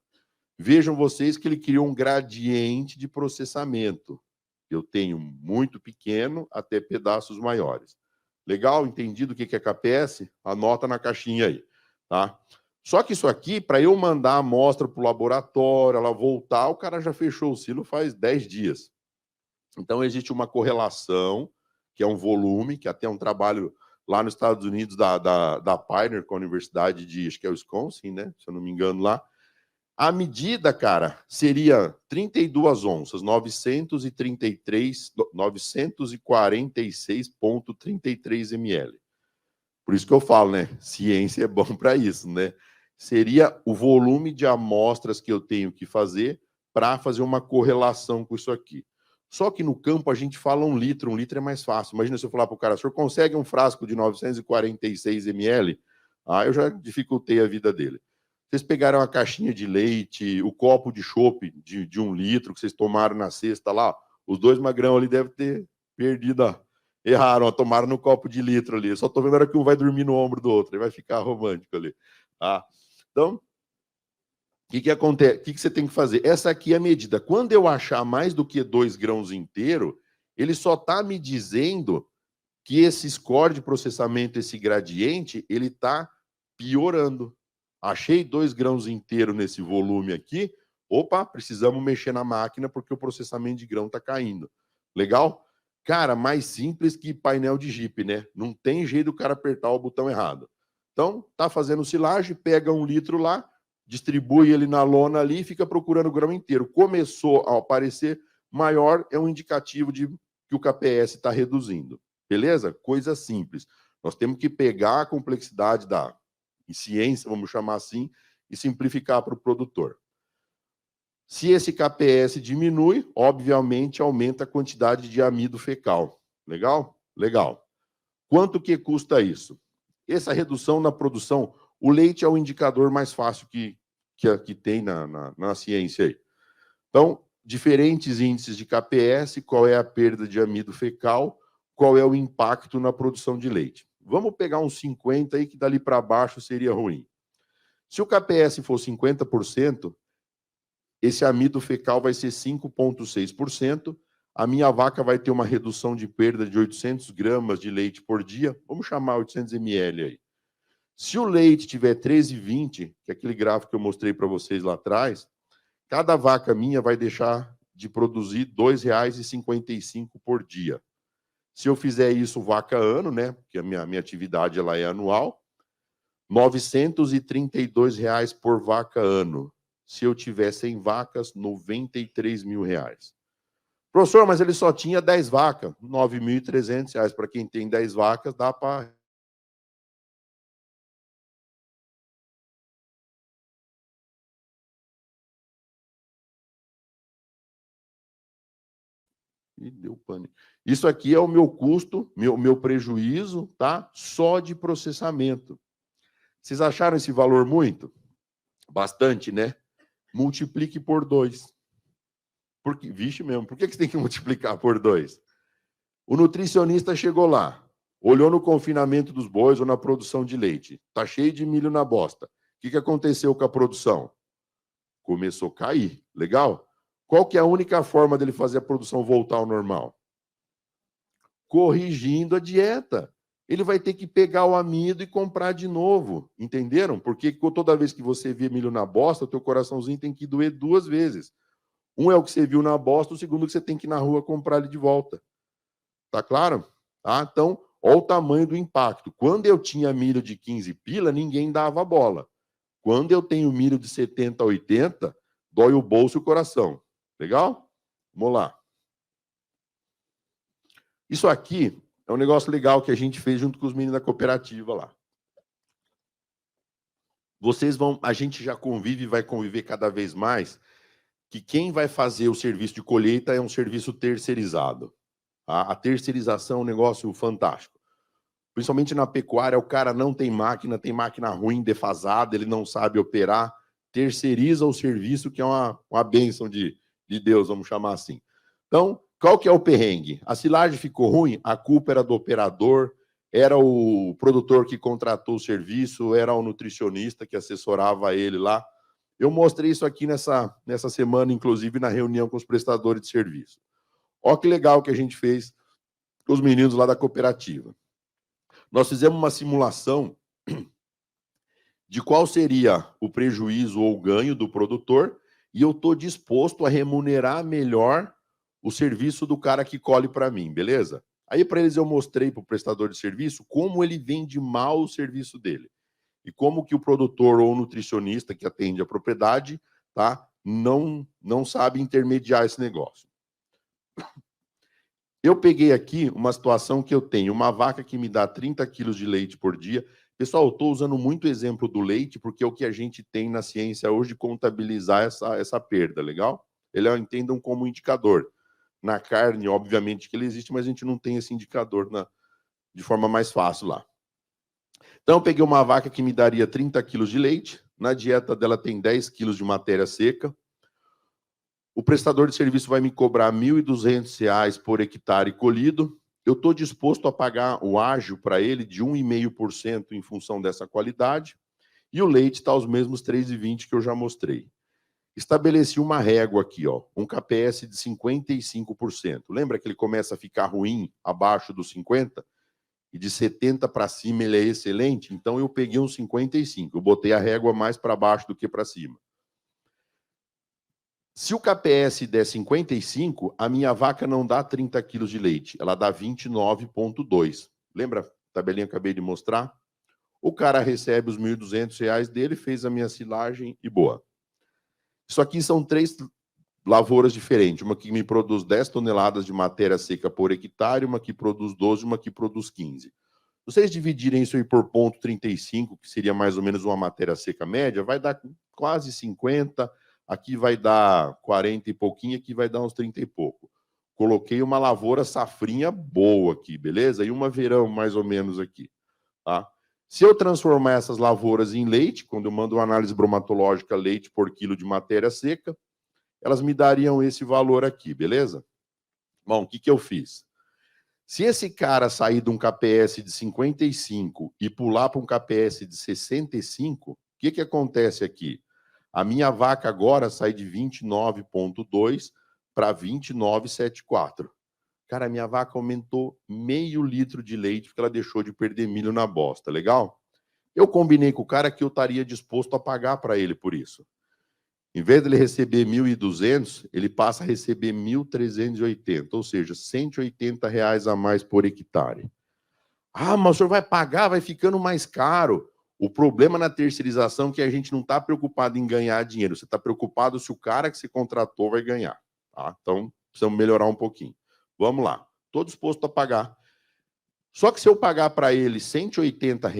Vejam vocês que ele criou um gradiente de processamento. Eu tenho muito pequeno até pedaços maiores. Legal? Entendido o que é KPS? Anota na caixinha aí, tá? Só que isso aqui, para eu mandar a amostra para o laboratório, ela voltar, o cara já fechou o silo faz 10 dias. Então, existe uma correlação, que é um volume, que até é um trabalho lá nos Estados Unidos da Pioneer, com a Universidade de, acho que é Wisconsin, né? Se eu não me engano lá. A medida, cara, seria 32 onças, 946,33 ml. Por isso que eu falo, né? Ciência é bom para isso, né? Seria o volume de amostras que eu tenho que fazer para fazer uma correlação com isso aqui. Só que no campo a gente fala 1 litro é mais fácil. Imagina se eu falar para o cara, o senhor consegue um frasco de 946 ml? Ah, eu já dificultei a vida dele. Vocês pegaram a caixinha de leite, o copo de chopp de 1 litro que vocês tomaram na cesta lá, os dois magrão ali devem ter perdido, erraram, tomaram no copo de litro ali. Eu só tô vendo a hora que um vai dormir no ombro do outro, ele vai ficar romântico ali. Tá? Então, o que acontece? O que você tem que fazer? Essa aqui é a medida. Quando eu achar mais do que 2 grãos inteiros, ele só está me dizendo que esse score de processamento, esse gradiente, ele está piorando. Achei 2 grãos inteiros nesse volume aqui. Opa, precisamos mexer na máquina porque o processamento de grão está caindo. Legal? Cara, mais simples que painel de Jeep, né? Não tem jeito do cara apertar o botão errado. Então, tá fazendo silagem, pega 1 litro lá, distribui ele na lona ali e fica procurando o grão inteiro. Começou a aparecer maior, é um indicativo de que o KPS está reduzindo. Beleza? Coisa simples. Nós temos que pegar a complexidade da ciência, vamos chamar assim, e simplificar para o produtor. Se esse KPS diminui, obviamente aumenta a quantidade de amido fecal. Legal? Legal. Quanto que custa isso? Essa redução na produção, o leite é o indicador mais fácil que tem na ciência aí. Então, diferentes índices de KPS, qual é a perda de amido fecal, qual é o impacto na produção de leite. Vamos pegar uns 50 aí, que dali para baixo seria ruim. Se o KPS for 50%, esse amido fecal vai ser 5,6%. A minha vaca vai ter uma redução de perda de 800 gramas de leite por dia. Vamos chamar 800 ml aí. Se o leite tiver 13,20, que é aquele gráfico que eu mostrei para vocês lá atrás, cada vaca minha vai deixar de produzir R$ 2,55 por dia. Se eu fizer isso vaca ano, né, porque a minha atividade ela é anual, R$ 932 por vaca ano. Se eu tiver 100 vacas, R$ 93 mil. Professor, mas ele só tinha 10 vacas, R$ 9.300. Para quem tem 10 vacas, dá para... E deu pane. Isso aqui é o meu custo, meu prejuízo, tá? Só de processamento. Vocês acharam esse valor muito? Bastante, né? Multiplique por 2. Porque, vixe mesmo, por que você tem que multiplicar por 2? O nutricionista chegou lá, olhou no confinamento dos bois ou na produção de leite. Tá cheio de milho na bosta. O que aconteceu com a produção? Começou a cair. Legal? Qual que é a única forma dele fazer a produção voltar ao normal? Corrigindo a dieta. Ele vai ter que pegar o amido e comprar de novo. Entenderam? Porque toda vez que você vê milho na bosta, o teu coraçãozinho tem que doer 2 vezes. Um é o que você viu na bosta, o segundo é que você tem que ir na rua comprar ele de volta. Tá claro? Ah, então, olha o tamanho do impacto. Quando eu tinha milho de 15 pila, ninguém dava bola. Quando eu tenho milho de 70, 80, dói o bolso e o coração. Legal? Vamos lá. Isso aqui é um negócio legal que a gente fez junto com os meninos da cooperativa lá. A gente já convive e vai conviver cada vez mais, que quem vai fazer o serviço de colheita é um serviço terceirizado. A terceirização é um negócio fantástico. Principalmente na pecuária, o cara não tem máquina ruim, defasada, ele não sabe operar. terceiriza o serviço, que é uma bênção de Deus, vamos chamar assim. Então, qual que é o perrengue? A silagem ficou ruim, a culpa era do operador, era o produtor que contratou o serviço, era o nutricionista que assessorava ele lá. Eu mostrei isso aqui nessa semana, inclusive na reunião com os prestadores de serviço. Olha que legal que a gente fez com os meninos lá da cooperativa. Nós fizemos uma simulação de qual seria o prejuízo ou o ganho do produtor e eu estou disposto a remunerar melhor o serviço do cara que colhe para mim, beleza? Aí para eles eu mostrei para o prestador de serviço como ele vende mal o serviço dele e como que o produtor ou o nutricionista que atende a propriedade, tá, não sabe intermediar esse negócio. Eu peguei aqui uma situação que eu tenho uma vaca que me dá 30 quilos de leite por dia. Pessoal, eu estou usando muito o exemplo do leite porque é o que a gente tem na ciência hoje de contabilizar essa perda, legal? Entendam como indicador. Na carne, obviamente que ele existe, mas a gente não tem esse indicador de forma mais fácil lá. Então, eu peguei uma vaca que me daria 30 quilos de leite. Na dieta dela tem 10 quilos de matéria seca. O prestador de serviço vai me cobrar R$ 1.200 por hectare colhido. Eu estou disposto a pagar o ágio para ele de 1,5% em função dessa qualidade. E o leite está aos mesmos 3,20 que eu já mostrei. Estabeleci uma régua aqui, ó, um KPS de 55%. Lembra que ele começa a ficar ruim abaixo dos 50%? E de 70% para cima ele é excelente? Então eu peguei um 55%. Eu botei a régua mais para baixo do que para cima. Se o KPS der 55, a minha vaca não dá 30 quilos de leite, ela dá 29,2. Lembra a tabelinha que eu acabei de mostrar? O cara recebe os R$ 1.200 dele, fez a minha silagem e boa. Isso aqui são 3 lavouras diferentes. Uma que me produz 10 toneladas de matéria seca por hectare, uma que produz 12, uma que produz 15. Se vocês dividirem isso aí por 0,35, que seria mais ou menos uma matéria seca média, vai dar quase 50, aqui vai dar 40 e pouquinho, aqui vai dar uns 30 e pouco. Coloquei uma lavoura safrinha boa aqui, beleza? E uma verão mais ou menos aqui, tá? Se eu transformar essas lavouras em leite, quando eu mando uma análise bromatológica leite por quilo de matéria seca, elas me dariam esse valor aqui, beleza? Bom, o que eu fiz? Se esse cara sair de um KPS de 55 e pular para um KPS de 65, o que acontece aqui? A minha vaca agora sai de 29,2 para 29,74. Cara, a minha vaca aumentou meio litro de leite porque ela deixou de perder milho na bosta, legal? Eu combinei com o cara que eu estaria disposto a pagar para ele por isso. Em vez de ele receber 1.200, ele passa a receber 1.380, ou seja, R$ 180 a mais por hectare. Ah, mas o senhor vai pagar, vai ficando mais caro. O problema na terceirização é que a gente não está preocupado em ganhar dinheiro, você está preocupado se o cara que você contratou vai ganhar. Tá? Então, precisamos melhorar um pouquinho. Vamos lá, estou disposto a pagar. Só que se eu pagar para ele R$ 180,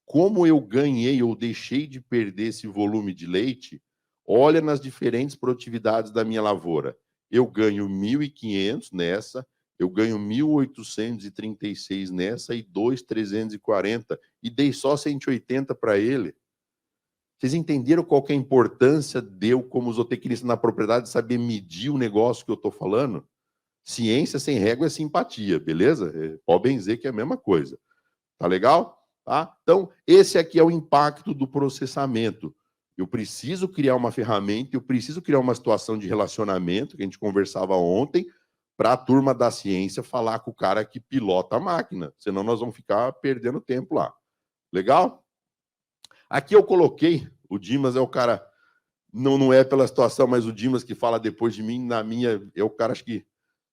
como eu ganhei ou deixei de perder esse volume de leite, olha nas diferentes produtividades da minha lavoura. Eu ganho 1.500 nessa, eu ganho 1.836 nessa e 2.340 e dei só 180 para ele. Vocês entenderam qual que é a importância de eu, como zootecnista na propriedade, saber medir o negócio que eu estou falando? Ciência sem régua é simpatia, beleza? Podem dizer que é a mesma coisa. Tá legal? Tá? Então, esse aqui é o impacto do processamento. Eu preciso criar uma ferramenta, eu preciso criar uma situação de relacionamento, que a gente conversava ontem, para a turma da ciência falar com o cara que pilota a máquina, senão nós vamos ficar perdendo tempo lá. Legal? Aqui eu coloquei, o Dimas é o cara, não é pela situação, mas o Dimas que fala depois de mim, na minha, é o cara,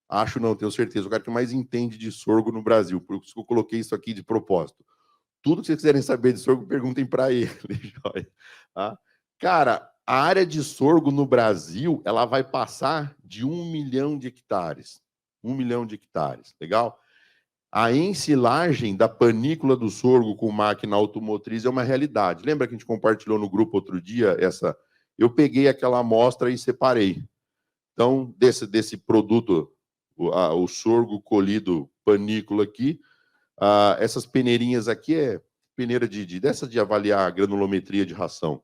acho não, tenho certeza, o cara que mais entende de sorgo no Brasil, por isso que eu coloquei isso aqui de propósito. Tudo que vocês quiserem saber de sorgo, perguntem para ele. Tá? Cara, a área de sorgo no Brasil, ela vai passar de 1 milhão de hectares. 1 milhão de hectares, legal? A ensilagem da panícula do sorgo com máquina automotriz é uma realidade. Lembra que a gente compartilhou no grupo outro dia essa? Eu peguei aquela amostra e separei. Então, desse produto, o sorgo colhido panícula aqui, essas peneirinhas aqui é peneira dessa de avaliar a granulometria de ração.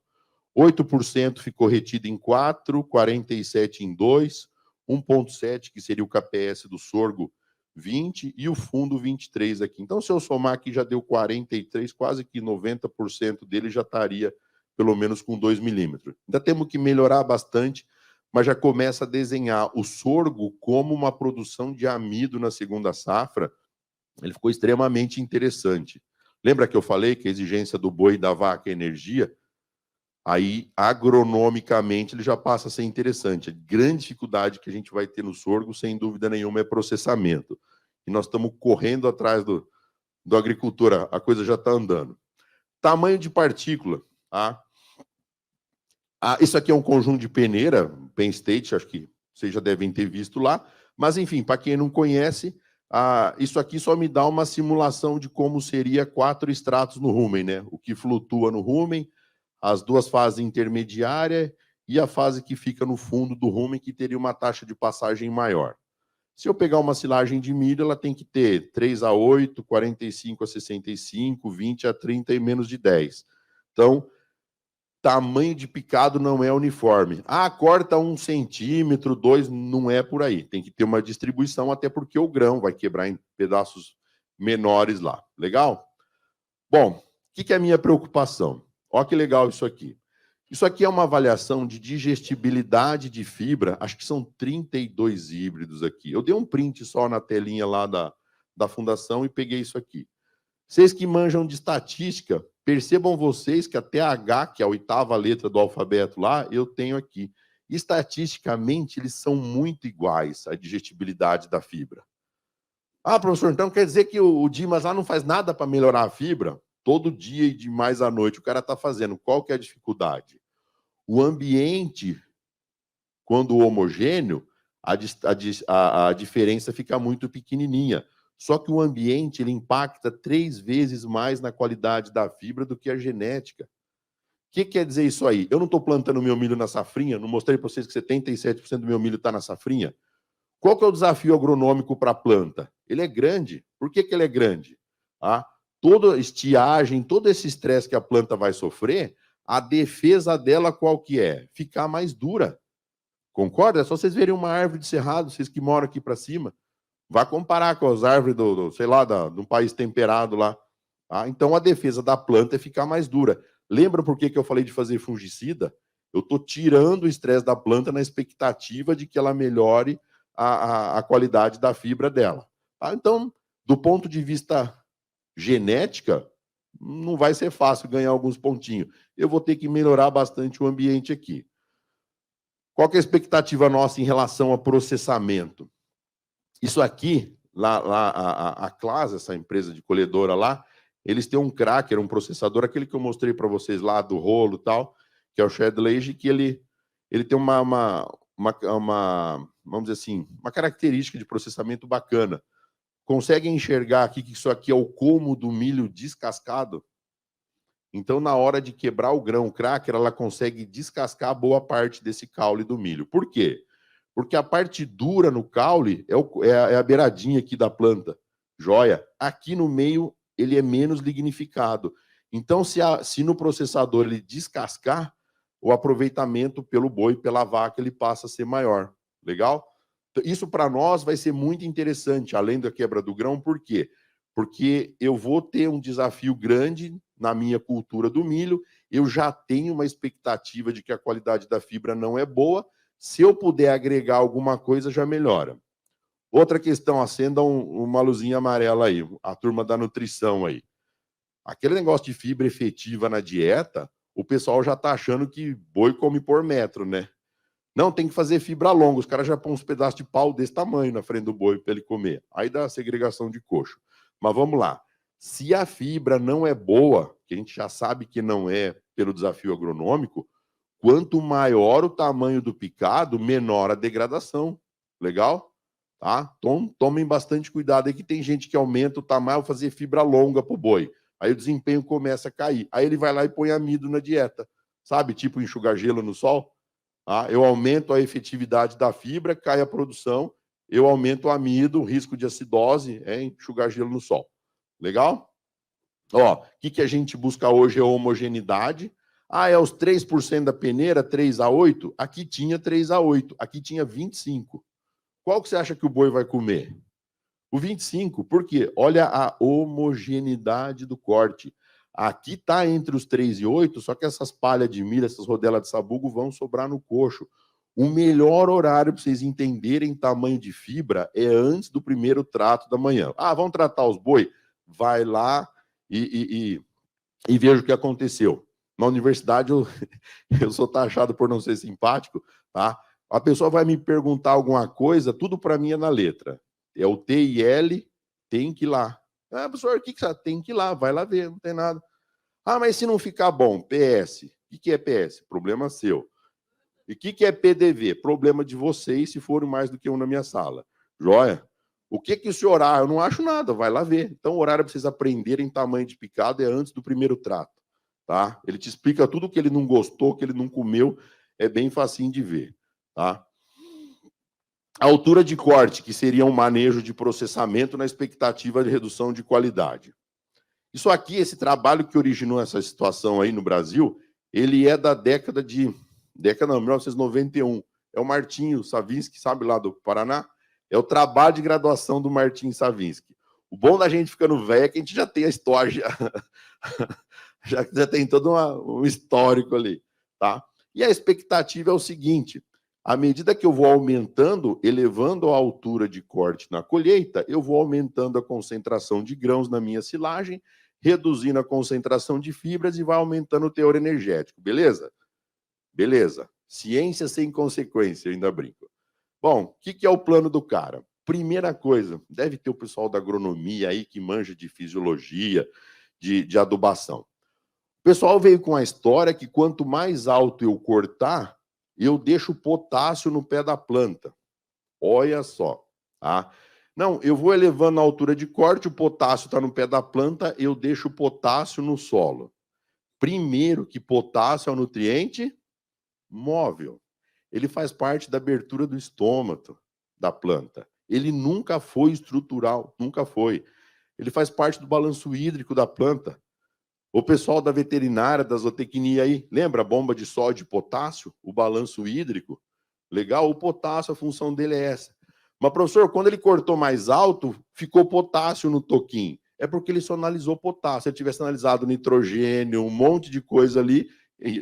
8% ficou retido em 4, 47 em 2, 1,7, que seria o KPS do sorgo, 20, e o fundo 23 aqui. Então, se eu somar aqui, já deu 43, quase que 90% dele já estaria, pelo menos, com 2 milímetros. Ainda temos que melhorar bastante, mas já começa a desenhar o sorgo como uma produção de amido na segunda safra. Ele ficou extremamente interessante. Lembra que eu falei que a exigência do boi e da vaca é energia? Aí, agronomicamente, ele já passa a ser interessante. A grande dificuldade que a gente vai ter no sorgo, sem dúvida nenhuma, é processamento. E nós estamos correndo atrás do agricultura, a coisa já está andando. Tamanho de partícula. Tá? Isso aqui é um conjunto de peneira, Penn State, acho que vocês já devem ter visto lá. Mas, enfim, para quem não conhece, isso aqui só me dá uma simulação de como seria 4 estratos no rumen, né? O que flutua no rumen, as 2 fases intermediárias e a fase que fica no fundo do rumen, que teria uma taxa de passagem maior. Se eu pegar uma silagem de milho, ela tem que ter 3 a 8, 45 a 65, 20 a 30 e menos de 10. Então, tamanho de picado não é uniforme. Corta 1 centímetro, 2, não é por aí. Tem que ter uma distribuição, até porque o grão vai quebrar em pedaços menores lá. Legal? Bom, o que é a minha preocupação? Olha que legal isso aqui. Isso aqui é uma avaliação de digestibilidade de fibra, acho que são 32 híbridos aqui. Eu dei um print só na telinha lá da fundação e peguei isso aqui. Vocês que manjam de estatística, percebam vocês que até H, que é a 8ª letra do alfabeto lá, eu tenho aqui. Estatisticamente, eles são muito iguais, a digestibilidade da fibra. Professor, então quer dizer que o Dimas lá não faz nada para melhorar a fibra? Todo dia e de mais à noite o cara está fazendo. Qual que é a dificuldade? O ambiente, quando homogêneo, a diferença fica muito pequenininha. Só que o ambiente ele impacta 3 vezes mais na qualidade da fibra do que a genética. O que quer dizer isso aí? Eu não estou plantando meu milho na safrinha, não mostrei para vocês que 77% do meu milho está na safrinha? Qual que é o desafio agronômico para a planta? Ele é grande. Por que ele é grande? Toda estiagem, todo esse estresse que a planta vai sofrer, a defesa dela qual que é? Ficar mais dura. Concorda? É só vocês verem uma árvore de cerrado, vocês que moram aqui para cima. Vai comparar com as árvores de um país temperado lá. Então, a defesa da planta é ficar mais dura. Lembra por que eu falei de fazer fungicida? Eu estou tirando o estresse da planta na expectativa de que ela melhore a qualidade da fibra dela. Então, do ponto de vista genética, não vai ser fácil ganhar alguns pontinhos. Eu vou ter que melhorar bastante o ambiente aqui. Qual que é a expectativa nossa em relação a processamento? Isso aqui, a Claas, essa empresa de colhedora lá, eles têm um cracker, um processador, aquele que eu mostrei para vocês lá do rolo e tal, que é o Shadley, que ele tem vamos dizer assim, uma característica de processamento bacana. Conseguem enxergar aqui que isso aqui é o colmo do milho descascado? Então, na hora de quebrar o grão cracker, ela consegue descascar boa parte desse caule do milho. Por quê? Porque a parte dura no caule é a beiradinha aqui da planta. Joia? Aqui no meio, ele é menos lignificado. Então, se no processador ele descascar, o aproveitamento pelo boi, pela vaca, ele passa a ser maior. Legal? Isso para nós vai ser muito interessante, além da quebra do grão. Por quê? Porque eu vou ter um desafio grande na minha cultura do milho, eu já tenho uma expectativa de que a qualidade da fibra não é boa. Se eu puder agregar alguma coisa, já melhora. Outra questão, acenda uma luzinha amarela aí, a turma da nutrição aí. Aquele negócio de fibra efetiva na dieta, o pessoal já está achando que boi come por metro, né? Não, tem que fazer fibra longa. Os caras já põem uns pedaços de pau desse tamanho na frente do boi para ele comer. Aí dá segregação de coxo. Mas vamos lá. Se a fibra não é boa, que a gente já sabe que não é pelo desafio agronômico, quanto maior o tamanho do picado, menor a degradação. Legal? Tá? Então, tomem bastante cuidado aí que tem gente que aumenta o tamanho, fazer fibra longa para o boi. Aí o desempenho começa a cair. Aí ele vai lá e põe amido na dieta. Sabe? Tipo enxugar gelo no sol. Eu aumento a efetividade da fibra, cai a produção, eu aumento o amido, o risco de acidose, enxugar gelo no sol. Legal? O que a gente busca hoje é homogeneidade. Ah, é os 3% da peneira, 3 a 8? Aqui tinha 3 a 8, aqui tinha 25. Qual que você acha que o boi vai comer? O 25, por quê? Olha a homogeneidade do corte. Aqui está entre os 3 e 8, só que essas palhas de milho, essas rodelas de sabugo vão sobrar no coxo. O melhor horário para vocês entenderem tamanho de fibra é antes do primeiro trato da manhã. Ah, vão tratar os boi? Vai lá e veja o que aconteceu. Na universidade, eu sou taxado por não ser simpático, tá? A pessoa vai me perguntar alguma coisa, tudo para mim é na letra. É o T e L, tem que ir lá. Ah, professor, o que você tem que ir lá? Vai lá ver, não tem nada. Ah, mas se não ficar bom, PS. O que é PS? Problema seu. E o que é PDV? Problema de vocês, se forem mais do que um na minha sala. Joia? O que o senhor acha? Eu não acho nada, vai lá ver. Então, o horário para vocês aprenderem tamanho de picado é antes do primeiro trato. Tá? Ele te explica tudo que ele não gostou, que ele não comeu, é bem facinho de ver. Tá? A altura de corte, que seria um manejo de processamento na expectativa de redução de qualidade. Isso aqui, esse trabalho que originou essa situação aí no Brasil, ele é da década de... Década não, 1991. É o Martinho Savinsky, sabe, lá do Paraná? É o trabalho de graduação do Martinho Savinsky. O bom da gente ficando velho é que a gente já tem a história, já tem todo um histórico ali, tá? E a expectativa é o seguinte: à medida que eu vou aumentando, elevando a altura de corte na colheita, eu vou aumentando a concentração de grãos na minha silagem, reduzindo a concentração de fibras e vai aumentando o teor energético, beleza? Beleza. Ciência sem consequência, eu ainda brinco. Bom, o que é o plano do cara? Primeira coisa, deve ter o pessoal da agronomia aí que manja de fisiologia, de adubação. O pessoal veio com a história que quanto mais alto eu cortar, eu deixo potássio no pé da planta. Olha só, tá? Não, eu vou elevando a altura de corte, o potássio está no pé da planta, eu deixo o potássio no solo. Primeiro que potássio é um nutriente móvel. Ele faz parte da abertura do estômago da planta. Ele nunca foi estrutural, nunca foi. Ele faz parte do balanço hídrico da planta. O pessoal da veterinária, da zootecnia aí, lembra a bomba de sódio e potássio? O balanço hídrico? Legal? O potássio, a função dele é essa. Mas, professor, quando ele cortou mais alto, ficou potássio no toquinho. É porque ele só analisou potássio. Se ele tivesse analisado nitrogênio, um monte de coisa ali,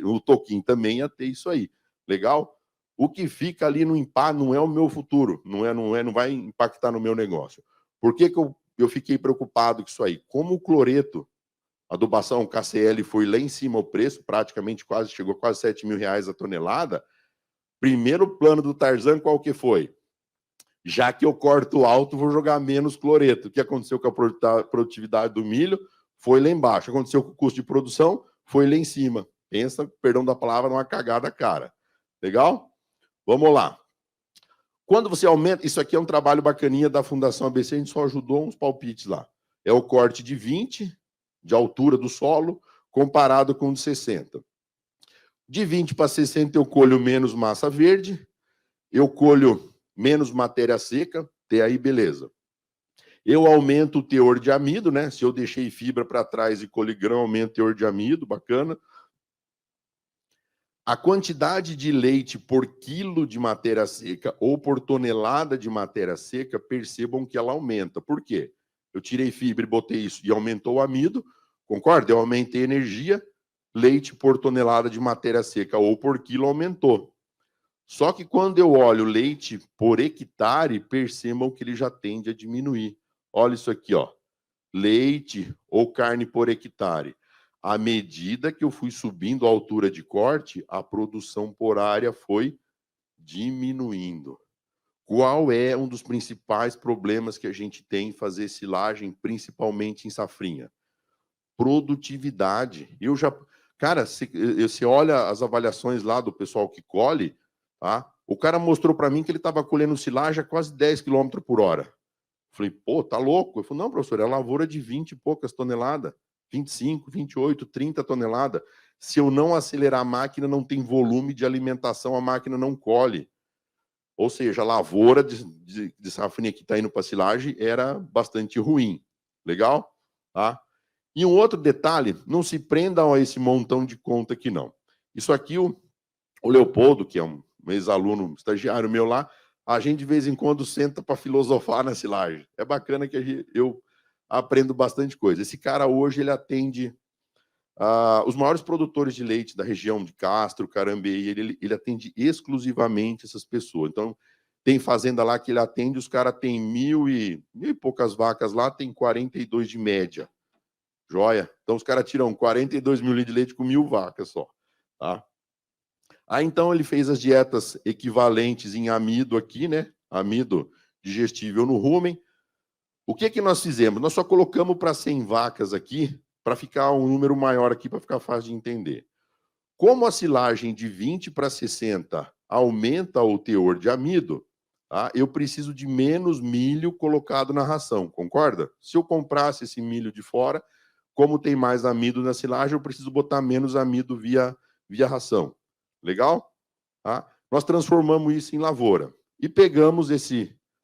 o toquinho também ia ter isso aí. Legal? O que fica ali no impacto não é o meu futuro, não vai impactar no meu negócio. Por que eu fiquei preocupado com isso aí? Como o cloreto, a adubação KCL foi lá em cima o preço, praticamente chegou a quase R$7.000 a tonelada. Primeiro plano do Tarzan, qual que foi? Já que eu corto alto, vou jogar menos cloreto. O que aconteceu com a produtividade do milho? Foi lá embaixo. Aconteceu com o custo de produção? Foi lá em cima. Pensa, perdão da palavra, numa cagada cara. Legal? Vamos lá. Quando você aumenta... Isso aqui é um trabalho bacaninha da Fundação ABC, a gente só ajudou uns palpites lá. É o corte de 20 de altura do solo, comparado com o de 60. De 20 para 60 eu colho menos massa verde, eu colho menos matéria seca, até aí beleza. Eu aumento o teor de amido, né? Se eu deixei fibra para trás e colhi grão, aumento o teor de amido, bacana. A quantidade de leite por quilo de matéria seca ou por tonelada de matéria seca, percebam que ela aumenta. Por quê? Eu tirei fibra e botei isso e aumentou o amido, concorda? Eu aumentei a energia, leite por tonelada de matéria seca ou por quilo aumentou. Só que quando eu olho leite por hectare, percebam que ele já tende a diminuir. Olha isso aqui, ó. Leite ou carne por hectare. À medida que eu fui subindo a altura de corte, a produção por área foi diminuindo. Qual é um dos principais problemas que a gente tem em fazer silagem, principalmente em safrinha? Produtividade. Cara, você olha as avaliações lá do pessoal que colhe, tá? O cara mostrou para mim que ele estava colhendo silagem a quase 10 km por hora. Falei, pô, tá louco? Ele falou, não, professor, é lavoura de 20 e poucas toneladas, 25, 28, 30 toneladas. Se eu não acelerar a máquina, não tem volume de alimentação, a máquina não colhe. Ou seja, a lavoura de safrinha que está indo para silagem era bastante ruim. Legal? Tá? E um outro detalhe, não se prendam a esse montão de conta aqui, não. Isso aqui, o Leopoldo, que é um ex-aluno estagiário meu lá, a gente de vez em quando senta para filosofar na silagem. É bacana que eu aprendo bastante coisa. Esse cara hoje ele atende os maiores produtores de leite da região de Castro, Carambeí, ele atende exclusivamente essas pessoas. Então, tem fazenda lá que ele atende, os caras têm mil e poucas vacas lá, tem 42 de média. Joia? Então, os caras tiram 42 mil litros de leite com 1.000 vacas só. Tá? Aí, então, ele fez as dietas equivalentes em amido aqui, né? Amido digestível no rumen. O que nós fizemos? Nós só colocamos para 100 vacas aqui, para ficar um número maior aqui, para ficar fácil de entender. Como a silagem de 20 para 60 aumenta o teor de amido, tá? Eu preciso de menos milho colocado na ração, concorda? Se eu comprasse esse milho de fora, como tem mais amido na silagem, eu preciso botar menos amido via ração. Legal? Tá? Nós transformamos isso em lavoura e pegamos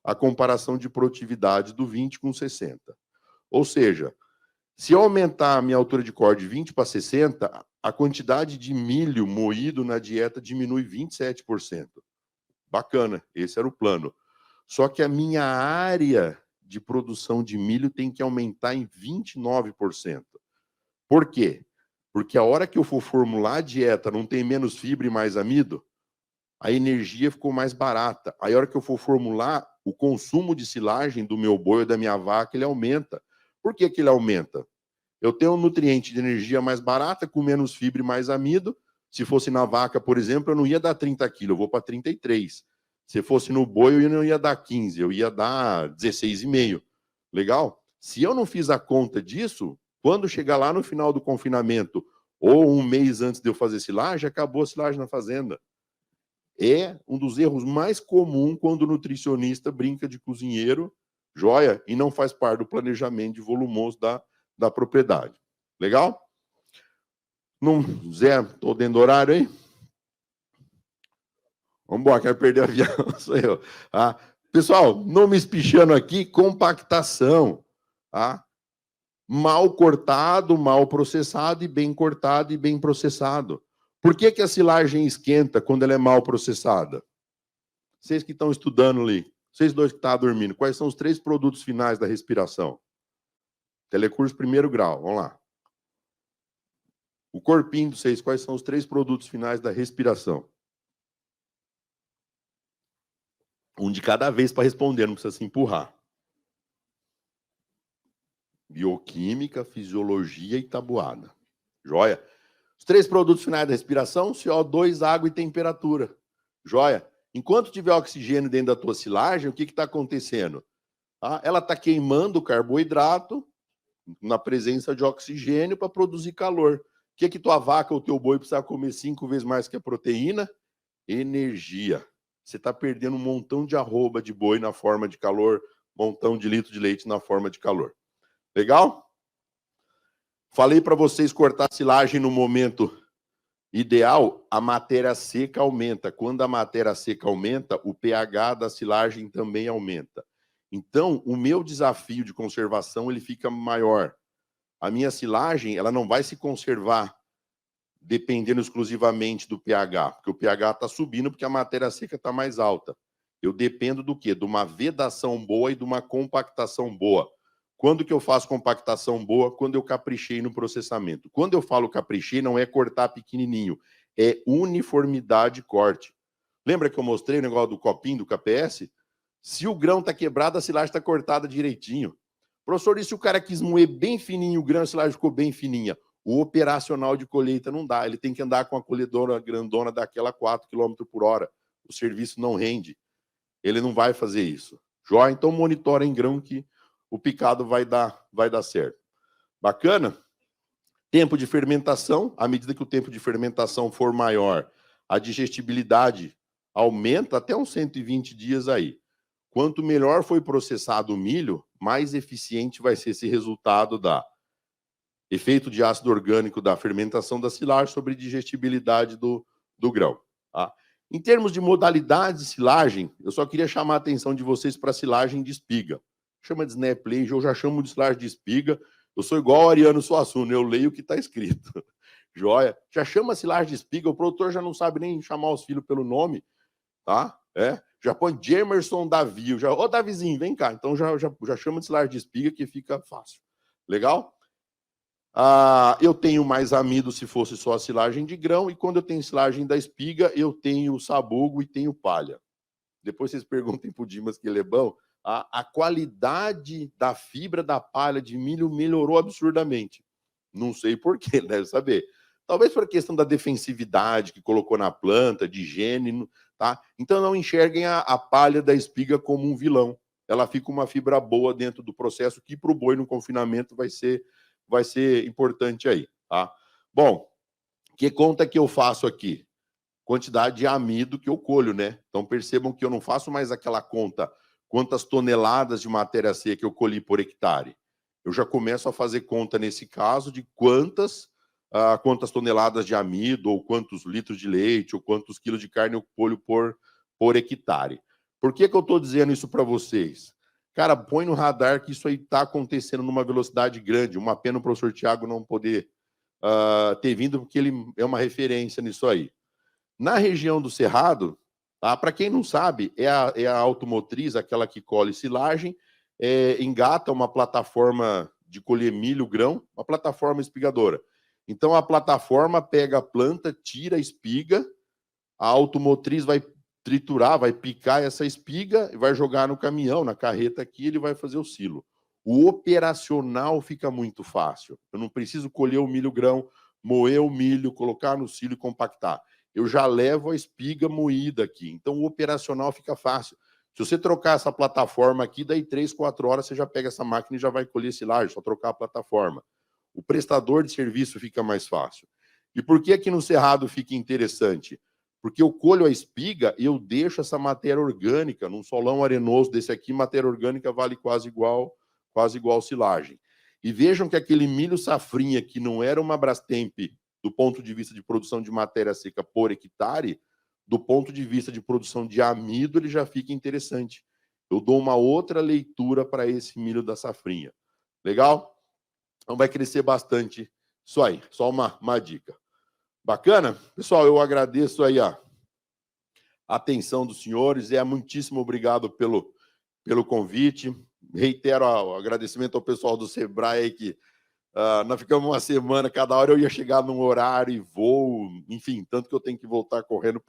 a comparação de produtividade do 20 com 60. Ou seja, se eu aumentar a minha altura de corte de 20 para 60, a quantidade de milho moído na dieta diminui 27%. Bacana, esse era o plano. Só que a minha área de produção de milho tem que aumentar em 29%. Por quê? Porque a hora que eu for formular a dieta não tem menos fibra e mais amido, a energia ficou mais barata. Aí a hora que eu for formular, o consumo de silagem do meu boi ou da minha vaca, ele aumenta. Por que ele aumenta? Eu tenho um nutriente de energia mais barata, com menos fibra e mais amido. Se fosse na vaca, por exemplo, eu não ia dar 30 quilos, eu vou para 33. Se fosse no boi, eu não ia dar 15, eu ia dar 16,5. Legal? Se eu não fiz a conta disso, quando chegar lá no final do confinamento, ou um mês antes de eu fazer silagem, acabou a silagem na fazenda. É um dos erros mais comuns quando o nutricionista brinca de cozinheiro, joia, e não faz parte do planejamento de volumoso da propriedade. Legal? Zé, tô dentro do horário aí? Vamos embora, quero perder o avião, sou eu. Ah, pessoal, não me espichando aqui, compactação. Ah, mal cortado, mal processado, e bem cortado e bem processado. Por que a silagem esquenta quando ela é mal processada? Vocês que estão estudando ali, vocês dois que estão dormindo, quais são os 3 produtos finais da respiração? Telecurso 1º grau, vamos lá. O corpinho de vocês, quais são os 3 produtos finais da respiração? Um de cada vez para responder, não precisa se empurrar. Bioquímica, fisiologia e tabuada. Joia? Os 3 produtos finais da respiração, CO2, água e temperatura. Joia? Enquanto tiver oxigênio dentro da tua silagem, o que está acontecendo? Ela está queimando o carboidrato na presença de oxigênio para produzir calor. O que tua vaca ou teu boi precisa comer 5 vezes mais que a proteína? Energia. Você está perdendo um montão de arroba de boi na forma de calor, montão de litro de leite na forma de calor. Legal? Falei para vocês cortar silagem no momento ideal, a matéria seca aumenta. Quando a matéria seca aumenta, o pH da silagem também aumenta. Então, o meu desafio de conservação ele fica maior. A minha silagem ela não vai se conservar dependendo exclusivamente do pH, porque o pH está subindo porque a matéria seca está mais alta. Eu dependo do quê? De uma vedação boa e de uma compactação boa. Quando que eu faço compactação boa? Quando eu caprichei no processamento. Quando eu falo caprichei, não é cortar pequenininho, é uniformidade corte. Lembra que eu mostrei o negócio do copinho do KPS? Se o grão está quebrado, a silagem está cortada direitinho. Professor, e se o cara quis moer bem fininho o grão, a silagem ficou bem fininha? O operacional de colheita não dá. Ele tem que andar com a colhedora grandona daquela 4 km por hora. O serviço não rende. Ele não vai fazer isso. Joia? Então monitora em grão que o picado vai dar certo. Bacana? Tempo de fermentação. À medida que o tempo de fermentação for maior, a digestibilidade aumenta até uns 120 dias aí. Quanto melhor foi processado o milho, mais eficiente vai ser esse resultado da efeito de ácido orgânico da fermentação da silagem sobre digestibilidade do grão. Tá? Em termos de modalidade de silagem, eu só queria chamar a atenção de vocês para a silagem de espiga. Chama de snap lane, eu já chamo de silagem de espiga. Eu sou igual ao Ariano Suassuna, eu leio o que está escrito. Joia. Já chama silagem de espiga, o produtor já não sabe nem chamar os filhos pelo nome, tá? Já põe Jemerson Davi, já, ô Davizinho, vem cá. Então já chama de silagem de espiga que fica fácil. Legal? Eu tenho mais amido se fosse só a silagem de grão, e quando eu tenho silagem da espiga, eu tenho sabugo e tenho palha. Depois vocês perguntem pro Dimas, que ele é bom, a qualidade da fibra da palha de milho melhorou absurdamente. Não sei por quê, deve saber. Talvez por questão da defensividade que colocou na planta, de higiene, tá? Então não enxerguem a palha da espiga como um vilão. Ela fica uma fibra boa dentro do processo, que para o boi no confinamento vai ser importante aí, tá? Bom, que conta que eu faço aqui? Quantidade de amido que eu colho, né? Então percebam que eu não faço mais aquela conta quantas toneladas de matéria seca eu colhi por hectare. Eu já começo a fazer conta nesse caso de quantas toneladas de amido, ou quantos litros de leite, ou quantos quilos de carne eu colho por hectare. Por que eu estou dizendo isso para vocês? Cara, põe no radar que isso aí está acontecendo numa velocidade grande. Uma pena o professor Tiago não poder ter vindo, porque ele é uma referência nisso aí. Na região do Cerrado, tá? Para quem não sabe, é a automotriz, aquela que colhe silagem, engata uma plataforma de colher milho, grão, uma plataforma espigadora. Então, a plataforma pega a planta, tira a espiga, a automotriz vai triturar, vai picar essa espiga e vai jogar no caminhão, na carreta aqui, ele vai fazer o silo. O operacional fica muito fácil. Eu não preciso colher o milho grão, moer o milho, colocar no silo e compactar. Eu já levo a espiga moída aqui. Então, o operacional fica fácil. Se você trocar essa plataforma aqui, daí 3, 4 horas você já pega essa máquina e já vai colher silagem, só trocar a plataforma. O prestador de serviço fica mais fácil. E por que aqui no Cerrado fica interessante? Porque eu colho a espiga e eu deixo essa matéria orgânica, num solão arenoso desse aqui, matéria orgânica vale quase igual silagem. E vejam que aquele milho safrinha, que não era uma Brastemp do ponto de vista de produção de matéria seca por hectare, do ponto de vista de produção de amido, ele já fica interessante. Eu dou uma outra leitura para esse milho da safrinha. Legal? Então vai crescer bastante isso aí. Só uma dica. Bacana? Pessoal, eu agradeço aí a atenção dos senhores. Muitíssimo obrigado pelo convite. Reitero o agradecimento ao pessoal do Sebrae aí, que nós ficamos uma semana, cada hora eu ia chegar num horário e voo, enfim, tanto que eu tenho que voltar correndo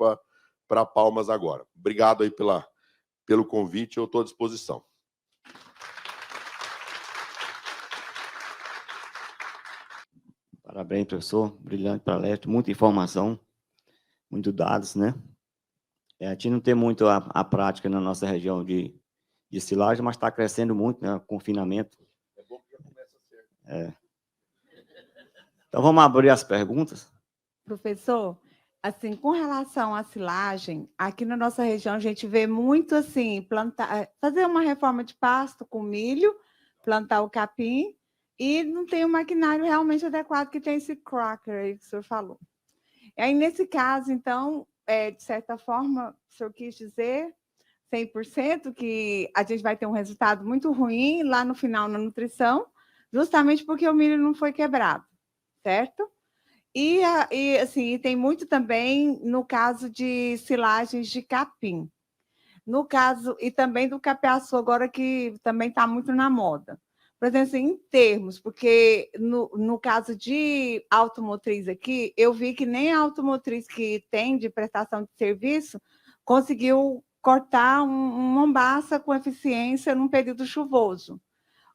para Palmas agora. Obrigado aí pelo convite, eu estou à disposição. Parabéns, professor. Brilhante palestra, muita informação, muitos dados, né? A gente não tem muito a prática na nossa região de silagem, mas está crescendo muito, né? Confinamento. É bom que já começa certo. Então, vamos abrir as perguntas? Professor, assim, com relação à silagem, aqui na nossa região a gente vê muito assim, fazer uma reforma de pasto com milho, plantar o capim, e não tem um maquinário realmente adequado, que tem esse cracker aí que o senhor falou. E aí, nesse caso, então, de certa forma, o senhor quis dizer 100% que a gente vai ter um resultado muito ruim lá no final na nutrição, justamente porque o milho não foi quebrado, certo? E assim, tem muito também no caso de silagens de capim. No caso, e também do capiaçu, agora que também está muito na moda. Por exemplo, assim, em termos, porque no caso de automotriz aqui, eu vi que nem a automotriz que tem de prestação de serviço conseguiu cortar uma mombaça com eficiência num período chuvoso.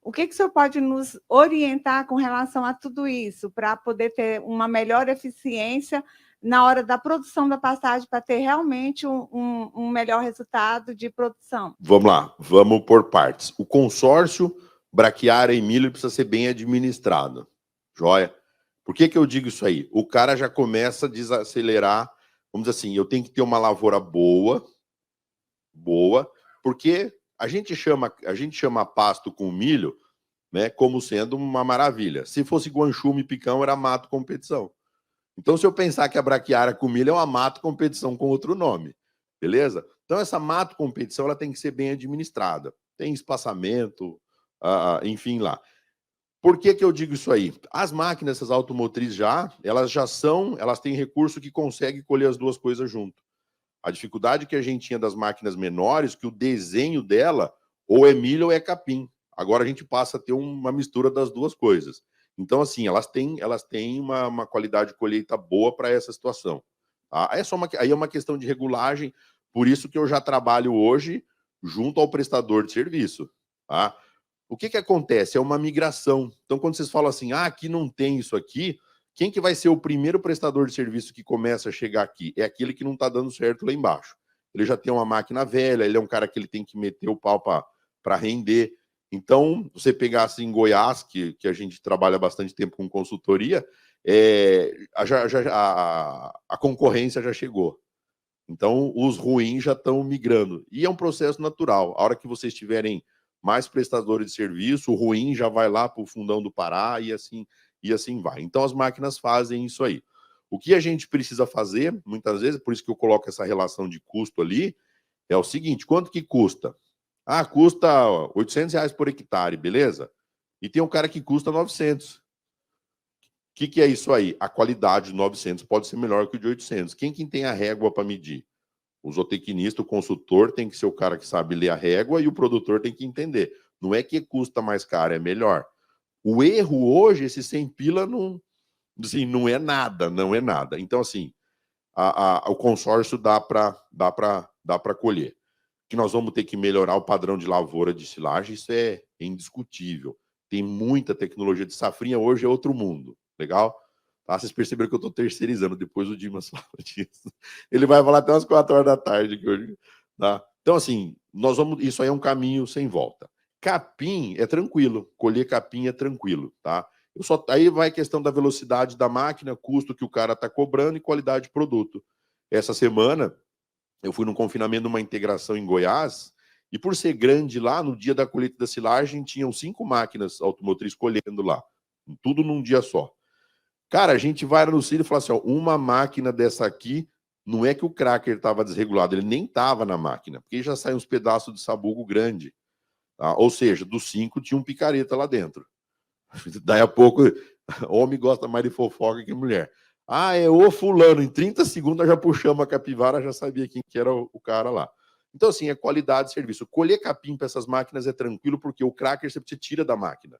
O que o senhor pode nos orientar com relação a tudo isso, para poder ter uma melhor eficiência na hora da produção da pastagem, para ter realmente um melhor resultado de produção? Vamos lá, vamos por partes. O consórcio braquiária e milho precisa ser bem administrado. Joia? Por que eu digo isso aí? O cara já começa a desacelerar, vamos dizer assim, eu tenho que ter uma lavoura boa, porque a gente chama pasto com milho, né, como sendo uma maravilha. Se fosse guanchume e picão, era mato competição. Então, se eu pensar que a braquiária com milho é uma mato competição com outro nome, beleza? Então, essa mato competição ela tem que ser bem administrada. Tem espaçamento, enfim lá. Por que eu digo isso aí? As máquinas, essas automotrizes elas têm recurso que consegue colher as duas coisas junto. A dificuldade que a gente tinha das máquinas menores, que o desenho dela ou é milho ou é capim. Agora a gente passa a ter uma mistura das duas coisas. Então, assim, elas têm uma qualidade de colheita boa para essa situação. Tá? Aí é uma questão de regulagem, por isso que eu já trabalho hoje junto ao prestador de serviço. Tá? O que acontece? É uma migração. Então, quando vocês falam assim, aqui não tem isso aqui, quem que vai ser o primeiro prestador de serviço que começa a chegar aqui? É aquele que não está dando certo lá embaixo. Ele já tem uma máquina velha, ele é um cara que ele tem que meter o pau para render. Então, você pegar assim em Goiás, que a gente trabalha bastante tempo com consultoria, a concorrência já chegou. Então, os ruins já estão migrando. E é um processo natural. A hora que vocês tiverem mais prestadores de serviço, o ruim já vai lá para o fundão do Pará e assim vai. Então, as máquinas fazem isso aí. O que a gente precisa fazer, muitas vezes, por isso que eu coloco essa relação de custo ali, é o seguinte, quanto que custa? Custa R$800 por hectare, beleza? E tem um cara que custa 900. O que é isso aí? A qualidade de 900 pode ser melhor que o de 800. Quem tem a régua para medir? O zootecnista, o consultor tem que ser o cara que sabe ler a régua e o produtor tem que entender. Não é que custa mais caro, é melhor. O erro hoje, esse 100 pila, não é nada, não é nada. Então, assim, o consórcio dá para colher. Que nós vamos ter que melhorar o padrão de lavoura de silagem, isso é indiscutível. Tem muita tecnologia de safrinha, hoje é outro mundo. Legal? Tá? Vocês perceberam que eu estou terceirizando, depois o Dimas fala disso. Ele vai falar até umas 4 horas da tarde aqui hoje. Tá? Então, assim, isso aí é um caminho sem volta. Capim é tranquilo, colher capim é tranquilo, tá? Aí vai a questão da velocidade da máquina, custo que o cara está cobrando e qualidade de produto. Essa semana, eu fui num confinamento numa integração em Goiás, e por ser grande lá, no dia da colheita da silagem, tinham 5 máquinas automotriz colhendo lá. Tudo num dia só. Cara, a gente vai no Ciro e fala assim, ó, uma máquina dessa aqui, não é que o cracker estava desregulado, ele nem estava na máquina, porque já saem uns pedaços de sabugo grande. Tá? Ou seja, dos 5 tinha um picareta lá dentro. Daí a pouco, homem gosta mais de fofoca que mulher. É o fulano, em 30 segundos nós já puxamos a capivara, já sabia quem que era o cara lá. Então, assim, é qualidade de serviço. Colher capim para essas máquinas é tranquilo, porque o cracker você tira da máquina.